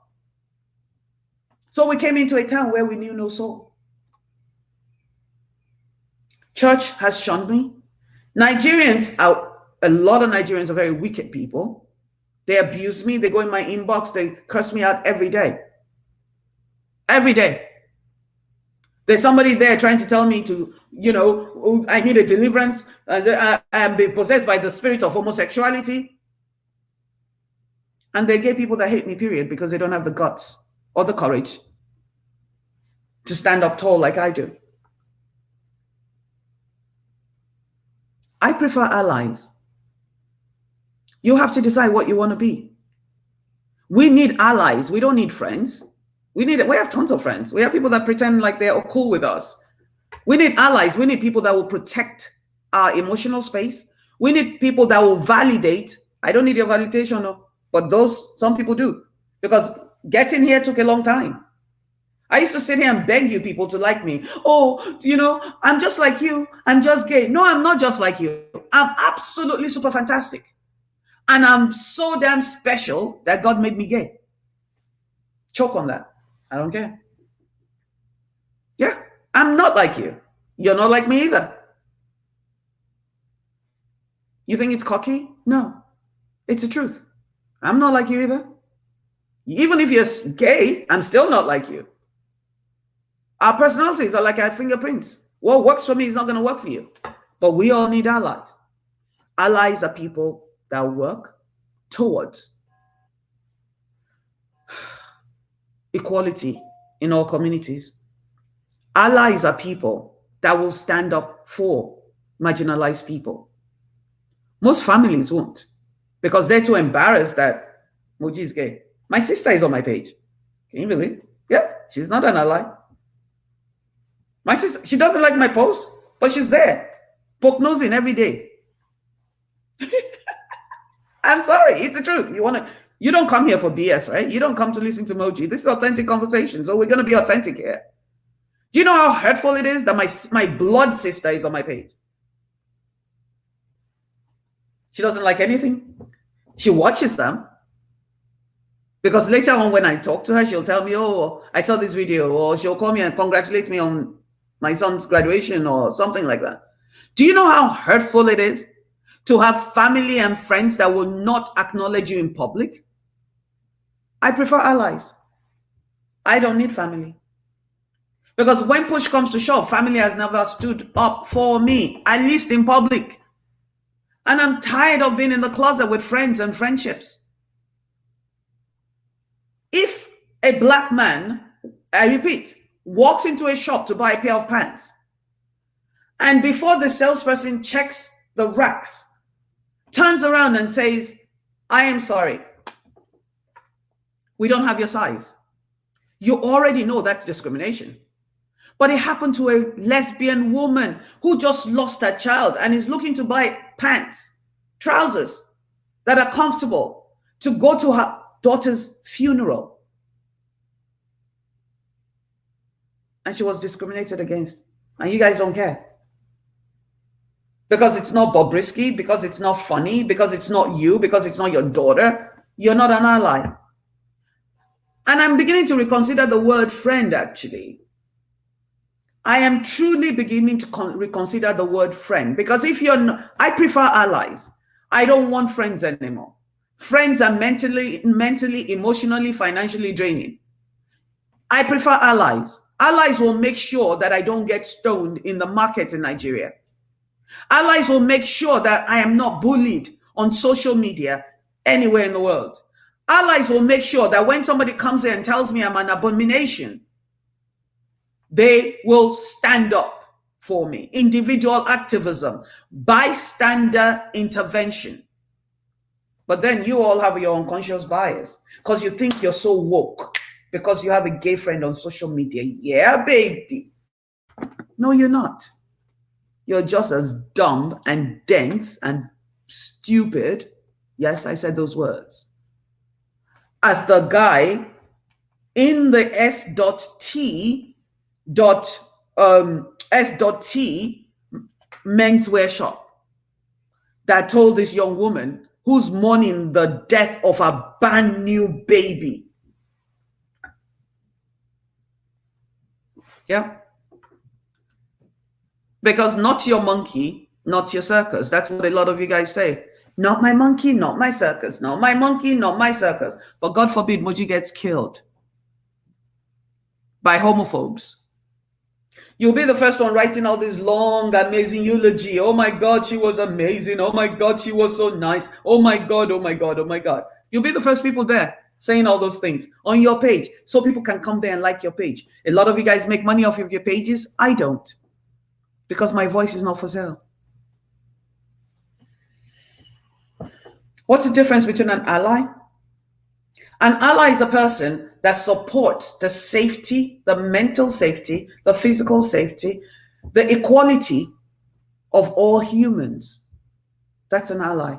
So we came into a town where we knew no soul. Church has shunned me. A lot of Nigerians are very wicked people. They abuse me. They go in my inbox. They curse me out every day. Every day. There's somebody there trying to tell me to, you know, I need a deliverance. I'm being possessed by the spirit of homosexuality. And they're gay people that hate me, period, because they don't have the guts or the courage to stand up tall like I do. I prefer allies. You have to decide what you want to be. We need allies. We don't need friends. We have tons of friends. We have people that pretend like they're cool with us. We need allies. We need people that will protect our emotional space. We need people that will validate. I don't need your validation, but some people do, because getting here took a long time. I used to sit here and beg you people to like me. Oh, you know, I'm just like you. I'm just gay. No, I'm not just like you. I'm absolutely super fantastic. And I'm so damn special that God made me gay. Choke on that. I don't care. Yeah, I'm not like you. You're not like me either. You think it's cocky? No, it's the truth. I'm not like you either. Even if you're gay, I'm still not like you. Our personalities are like our fingerprints. What works for me is not going to work for you. But we all need allies. Allies are people that work towards equality in all communities. Allies are people that will stand up for marginalized people. Most families won't, because they're too embarrassed that Moji is gay. My sister is on my page. Can you believe? Yeah, she's not an ally. My sister, she doesn't like my post, but she's there, poke nosing every day. I'm sorry, it's the truth. You don't come here for BS, right? You don't come to listen to Moji. This is authentic conversation, so we're going to be authentic here. Do you know how hurtful it is that my blood sister is on my page? She doesn't like anything. She watches them. Because later on when I talk to her, she'll tell me, oh, I saw this video, or she'll call me and congratulate me on my son's graduation or something like that. Do you know how hurtful it is to have family and friends that will not acknowledge you in public? I prefer allies. I don't need family. Because when push comes to shove, family has never stood up for me, at least in public. And I'm tired of being in the closet with friends and friendships. If a black man, I repeat, walks into a shop to buy a pair of pants, and before the salesperson checks the racks, turns around and says, I am sorry, we don't have your size, you already know that's discrimination. But it happened to a lesbian woman who just lost her child and is looking to buy pants, trousers that are comfortable to go to her daughter's funeral. And she was discriminated against. And you guys don't care. Because it's not Bobrisky, because it's not funny, because it's not you, because it's not your daughter. You're not an ally. And I'm beginning to reconsider the word friend, actually. I am truly beginning to reconsider the word friend, because if you're not, I prefer allies. I don't want friends anymore. Friends are mentally, emotionally, financially draining. I prefer allies. Allies will make sure that I don't get stoned in the market in Nigeria. Allies will make sure that I am not bullied on social media anywhere in the world. Allies will make sure that when somebody comes in and tells me I'm an abomination, they will stand up for me. Individual activism, bystander intervention. But then you all have your unconscious bias because you think you're so woke because you have a gay friend on social media. Yeah, baby. No, you're not. You're just as dumb and dense and stupid. Yes, I said those words. As the guy in the S.T. menswear shop that told this young woman who's mourning the death of a brand new baby. Yeah. Because not your monkey, not your circus. That's what a lot of you guys say. Not my monkey, not my circus. Not my monkey, not my circus. But God forbid Moji gets killed by homophobes. You'll be the first one writing all this long, amazing eulogy. Oh my God, she was amazing. Oh my God, she was so nice. Oh my God, oh my God, oh my God. You'll be the first people there saying all those things on your page so people can come there and like your page. A lot of you guys make money off of your pages. I don't, because my voice is not for sale. What's the difference between an ally? An ally is a person that supports the safety, the mental safety, the physical safety, the equality of all humans. That's an ally.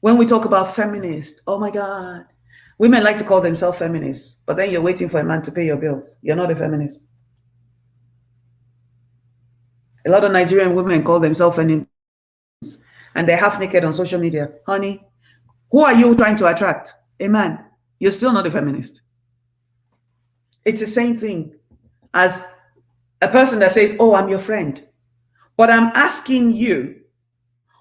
When we talk about feminist, oh my God, women like to call themselves feminists, but then you're waiting for a man to pay your bills. You're not a feminist. A lot of Nigerian women call themselves feminists and they're half naked on social media. Honey, who are you trying to attract? A man. You're still not a feminist. It's the same thing as a person that says, oh, I'm your friend, but I'm asking you,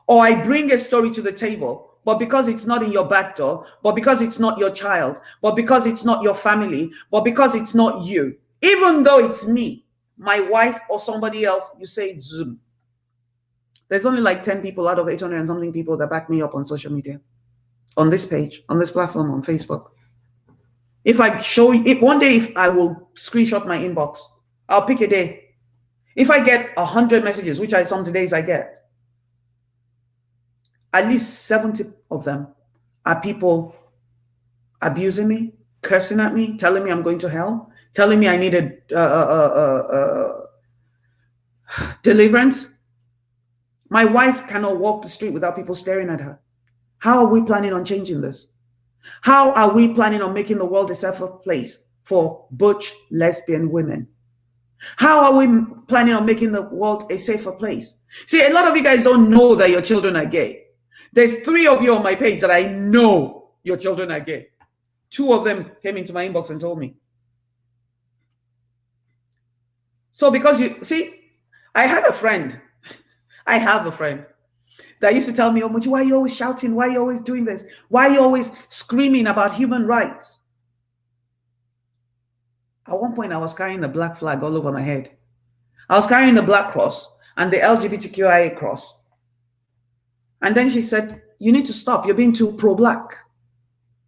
or I bring a story to the table, but because it's not in your back door, but because it's not your child, but because it's not your family, but because it's not you, even though it's me, my wife or somebody else, you say Zoom. There's only like 10 people out of 800 and something people that back me up on social media, on this page, on this platform, on Facebook. If I show you, if one day, if I will screenshot my inbox, I'll pick a day. If I get 100 messages, which some days I get, at least 70 of them are people abusing me, cursing at me, telling me I'm going to hell, telling me I needed deliverance. My wife cannot walk the street without people staring at her. How are we planning on changing this? How are we planning on making the world a safer place for butch lesbian women? How are we planning on making the world a safer place? See, a lot of you guys don't know that your children are gay. There's 3 of you on my page that I know your children are gay. 2 of them came into my inbox and told me. So because you see, I have a friend that used to tell me, oh, Moji, why are you always shouting? Why are you always doing this? Why are you always screaming about human rights? At one point, I was carrying the black flag all over my head. I was carrying the black cross and the LGBTQIA cross. And then she said, you need to stop. You're being too pro-black.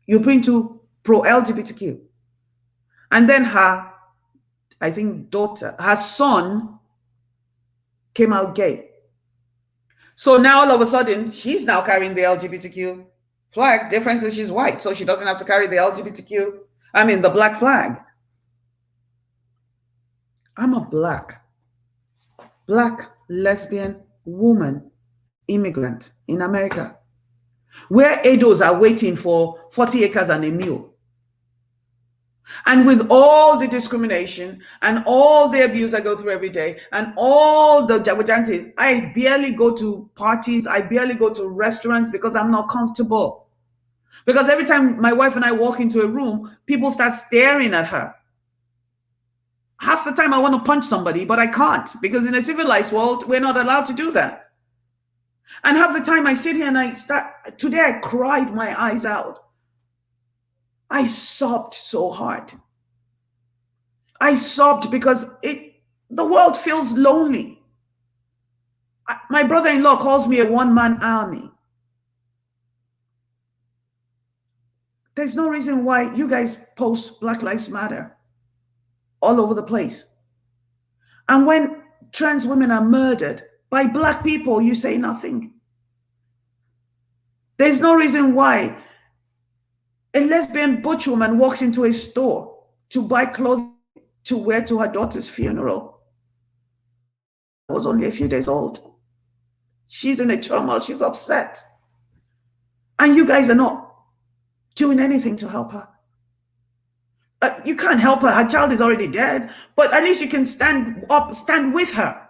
You're being too pro-LGBTQ. And then her, I think, her son came out gay. So now all of a sudden, she's now carrying the LGBTQ flag. Difference is she's white, so she doesn't have to carry the black flag. I'm a black lesbian woman, immigrant in America, where Edos are waiting for 40 acres and a mule. And with all the discrimination and all the abuse I go through every day and all the jawajantes, I barely go to parties, I barely go to restaurants because I'm not comfortable. Because every time my wife and I walk into a room, people start staring at her. Half the time I want to punch somebody, but I can't, because in a civilized world, we're not allowed to do that. And half the time I sit here and today I cried my eyes out. I sobbed so hard. I sobbed because the world feels lonely. My brother-in-law calls me a one-man army. There's no reason why you guys post Black Lives Matter all over the place. And when trans women are murdered by Black people, you say nothing. There's no reason why a lesbian butch woman walks into a store to buy clothing to wear to her daughter's funeral. I was only a few days old. She's in a turmoil. She's upset. And you guys are not doing anything to help her. You can't help her. Her child is already dead. But at least you can stand up, stand with her.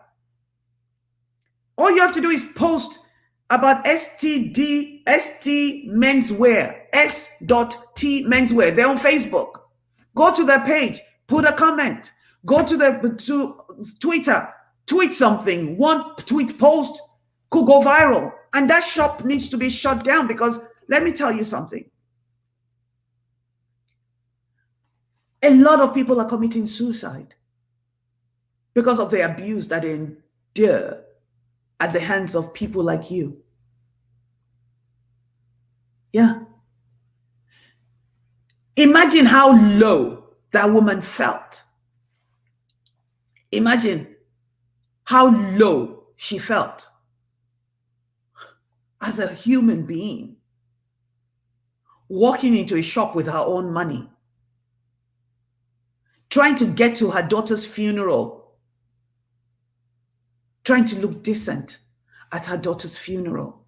All you have to do is post about ST menswear, S.T menswear. They're on Facebook. Go to their page, put a comment. Go to Twitter, tweet something. One tweet post could go viral. And that shop needs to be shut down because let me tell you something. A lot of people are committing suicide because of the abuse that they endure at the hands of people like you. Yeah. Imagine how low that woman felt. Imagine how low she felt as a human being, walking into a shop with her own money, trying to get to her daughter's funeral, trying to look decent at her daughter's funeral.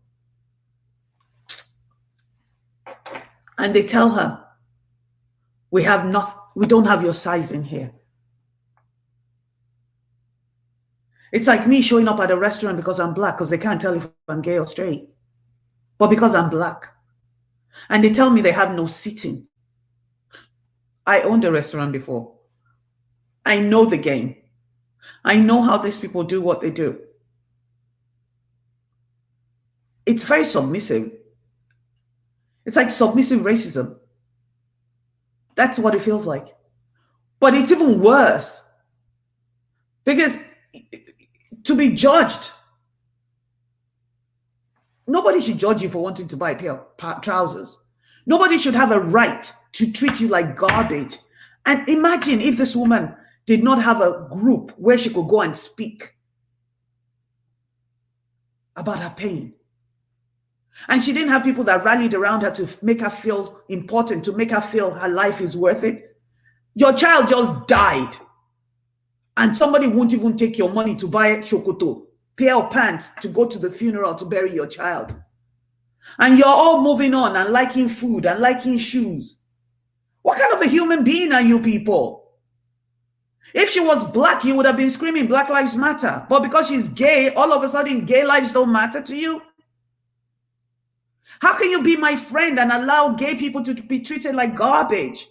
And they tell her, we don't have your size in here. It's like me showing up at a restaurant because I'm Black, because they can't tell if I'm gay or straight, but because I'm Black. And they tell me they have no seating. I owned a restaurant before. I know the game. I know how these people do what they do. It's very submissive. It's like submissive racism. That's what it feels like. But it's even worse because to be judged, nobody should judge you for wanting to buy a pair of trousers. Nobody should have a right to treat you like garbage. And imagine if this woman did not have a group where she could go and speak about her pain. And she didn't have people that rallied around her to make her feel important, to make her feel her life is worth it. Your child just died. And somebody won't even take your money to buy shokoto, pair of pants to go to the funeral to bury your child. And you're all moving on and liking food and liking shoes. What kind of a human being are you people? If she was Black, you would have been screaming Black Lives Matter. But because she's gay, all of a sudden gay lives don't matter to you? How can you be my friend and allow gay people to be treated like garbage?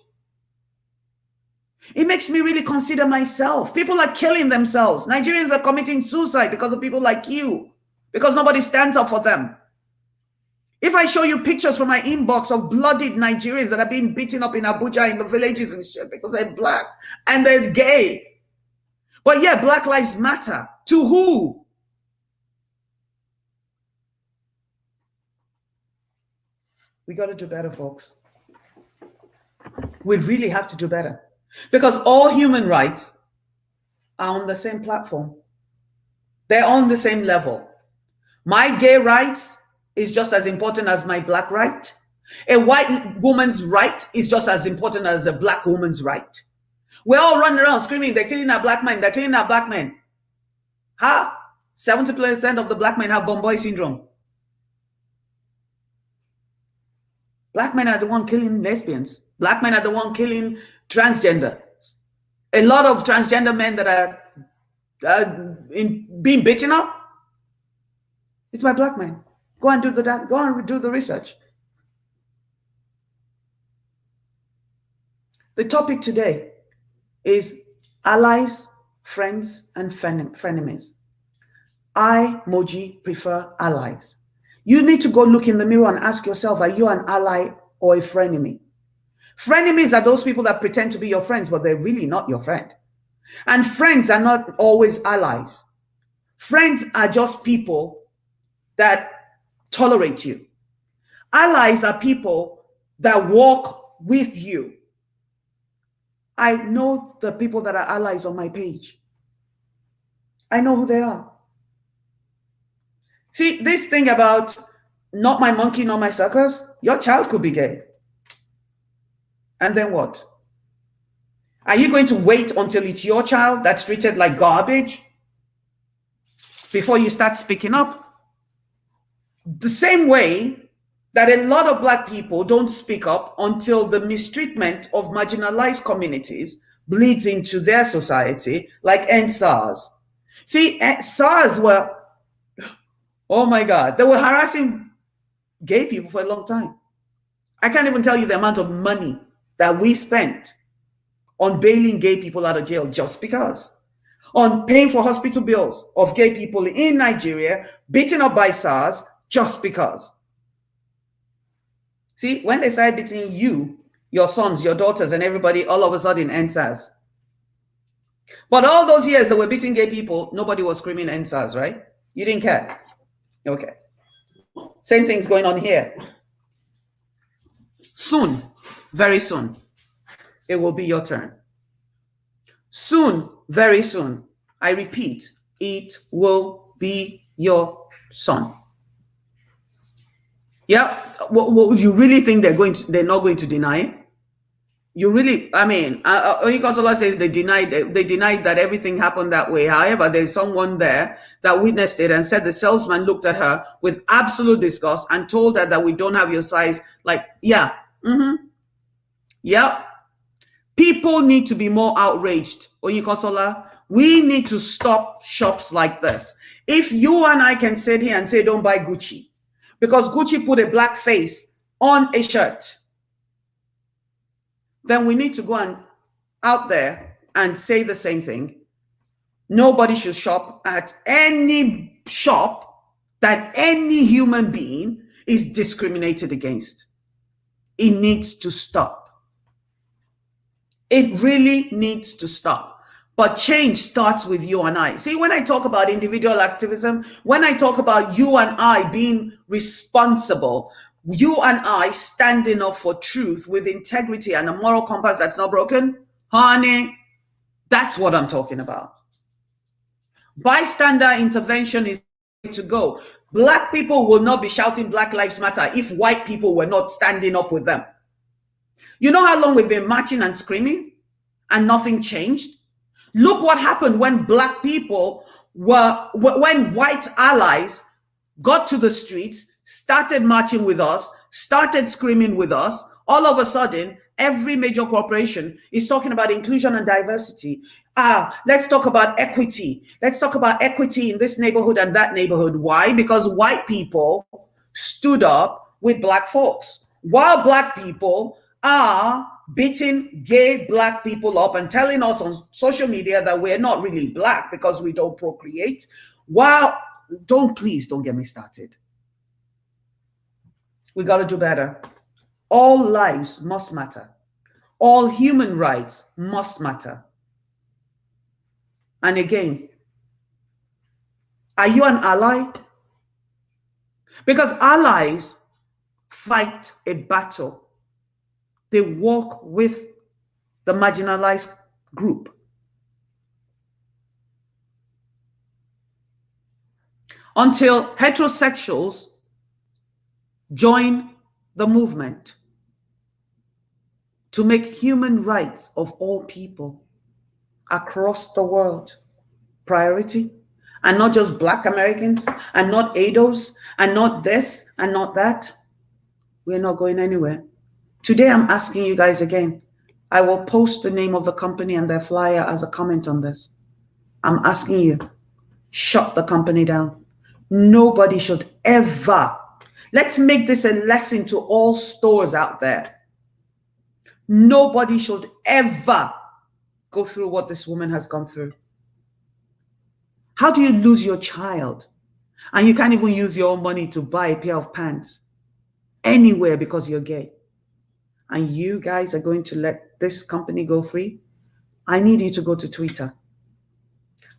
It makes me really consider myself. People are killing themselves. Nigerians are committing suicide because of people like you, because nobody stands up for them. If I show you pictures from my inbox of bloodied Nigerians that are being beaten up in Abuja in the villages and shit because they're Black and they're gay. But yeah, Black Lives Matter. To who? We got to do better, folks. We really have to do better. Because all human rights are on the same platform. They're on the same level. My gay rights is just as important as my Black right. A white woman's right is just as important as a Black woman's right. We're all running around screaming, they're killing our Black men, they're killing our Black men. Huh? 70% of the Black men have Bomboy syndrome. Black men are the one killing lesbians. Black men are the one killing transgender. A lot of transgender men that are being beaten up, it's by Black men. Go and do the research. The topic today is allies, friends, and frenemies. I, Moji, prefer allies. You need to go look in the mirror and ask yourself, are you an ally or a frenemy? Frenemies are those people that pretend to be your friends, but they're really not your friend. And friends are not always allies. Friends are just people that tolerate you. Allies are people that walk with you. I know the people that are allies on my page. I know who they are. See, this thing about not my monkey, not my circus, your child could be gay. And then what? Are you going to wait until it's your child that's treated like garbage before you start speaking up? The same way that a lot of Black people don't speak up until the mistreatment of marginalized communities bleeds into their society, like end SARS. See, SARS were, oh my God, they were harassing gay people for a long time. I can't even tell you the amount of money that we spent on bailing gay people out of jail just because, on paying for hospital bills of gay people in Nigeria, beaten up by SARS just because. See, when they started beating you, your sons, your daughters, and everybody, all of a sudden, end SARS. But all those years that were beating gay people, nobody was screaming end SARS, right? You didn't care. Okay. Same thing's going on here. Soon, very soon, it will be your turn. Soon, very soon, I repeat, it will be your son. Yeah, what you really think they're not going to deny? You really, I mean, Onikosola says they denied that everything happened that way. However, there's someone there that witnessed it and said the salesman looked at her with absolute disgust and told her that we don't have your size. Like, yeah, yeah. People need to be more outraged. Onikosola, we need to stop shops like this. If you and I can sit here and say, don't buy Gucci, because Gucci put a black face on a shirt, then we need to go and out there and say the same thing. Nobody should shop at any shop that any human being is discriminated against. It needs to stop. It really needs to stop. But change starts with you and I. See, when I talk about individual activism, when I talk about you and I being responsible, you and I standing up for truth with integrity and a moral compass that's not broken, honey, that's what I'm talking about. Bystander intervention is to go. Black people will not be shouting Black Lives Matter if white people were not standing up with them. You know how long we've been marching and screaming and nothing changed? Look what happened when Black people when white allies got to the streets, started marching with us, started screaming with us. All of a sudden, every major corporation is talking about inclusion and diversity. Let's talk about equity. Let's talk about equity in this neighborhood and that neighborhood. Why? Because white people stood up with Black folks, while Black people are beating gay Black people up and telling us on social media that we're not really Black because we don't procreate. Wow, please don't get me started. We got to do better. All lives must matter. All human rights must matter. And again, are you an ally? Because allies fight a battle. They walk with the marginalized group. Until heterosexuals join the movement to make human rights of all people across the world priority, and not just Black Americans, and not ADOS, and not this, and not that, we're not going anywhere. Today, I'm asking you guys again. I will post the name of the company and their flyer as a comment on this. I'm asking you, shut the company down. Nobody should ever. Let's make this a lesson to all stores out there. Nobody should ever go through what this woman has gone through. How do you lose your child and you can't even use your own money to buy a pair of pants anywhere because you're gay? And you guys are going to let this company go free? I need you to go to Twitter.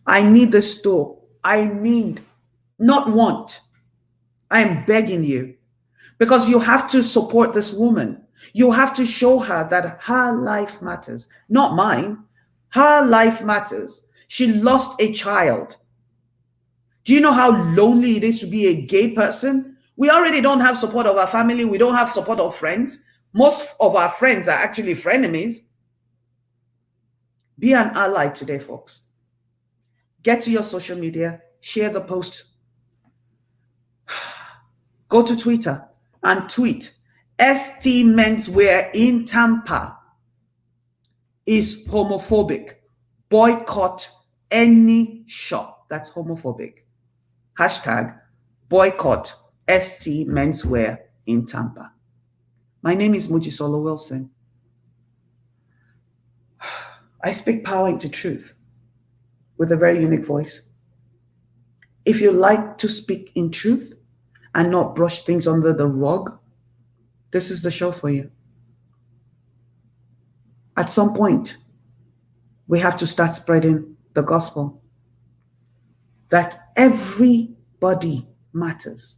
I need the store. I need, not want. I am begging you, because you have to support this woman. You have to show her that her life matters, not mine. Her life matters. She lost a child. Do you know how lonely it is to be a gay person? We already don't have support of our family. We don't have support of friends. Most of our friends are actually frenemies. Be an ally today, folks. Get to your social media, share the post. Go to Twitter and tweet, ST Menswear in Tampa is homophobic. Boycott any shop that's homophobic. Hashtag boycott ST Menswear in Tampa. My name is Moji Solo Wilson. I speak power into truth with a very unique voice. If you like to speak in truth and not brush things under the rug, this is the show for you. At some point, we have to start spreading the gospel that everybody matters.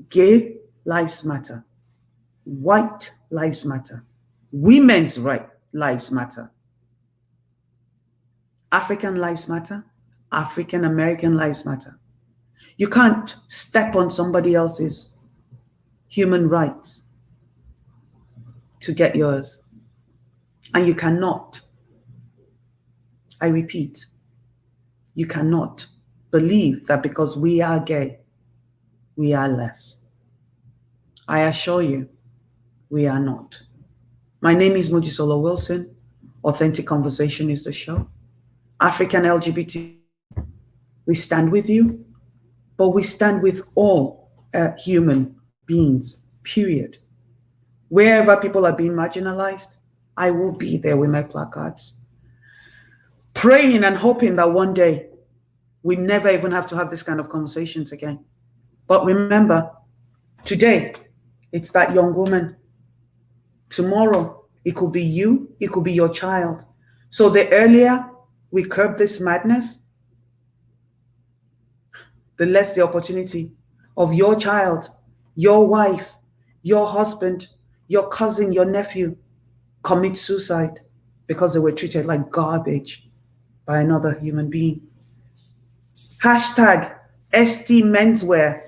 Gay lives matter. White lives matter. Women's lives matter. African lives matter. African American lives matter. You can't step on somebody else's human rights to get yours. And you cannot, I repeat, you cannot believe that because we are gay, we are less. I assure you, we are not. My name is Moji Solo Wilson. Authentic Conversation is the show. African LGBT, we stand with you, but we stand with all human beings, period. Wherever people are being marginalized, I will be there with my placards, praying and hoping that one day we never even have to have this kind of conversations again. But remember, today, it's that young woman. Tomorrow, it could be you, it could be your child. So the earlier we curb this madness, the less the opportunity of your child, your wife, your husband, your cousin, your nephew commit suicide because they were treated like garbage by another human being. Hashtag ST Menswear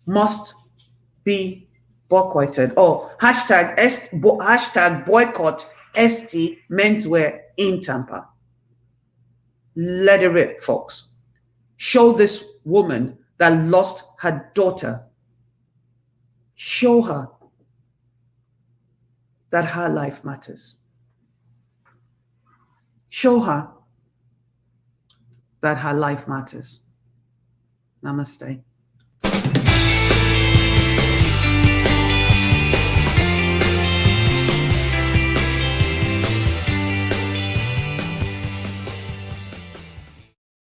must be boycotted. Or hashtag boycott ST Menswear in Tampa. Let it rip, folks. Show this woman that lost her daughter, show her that her life matters. Show her that her life matters. Namaste.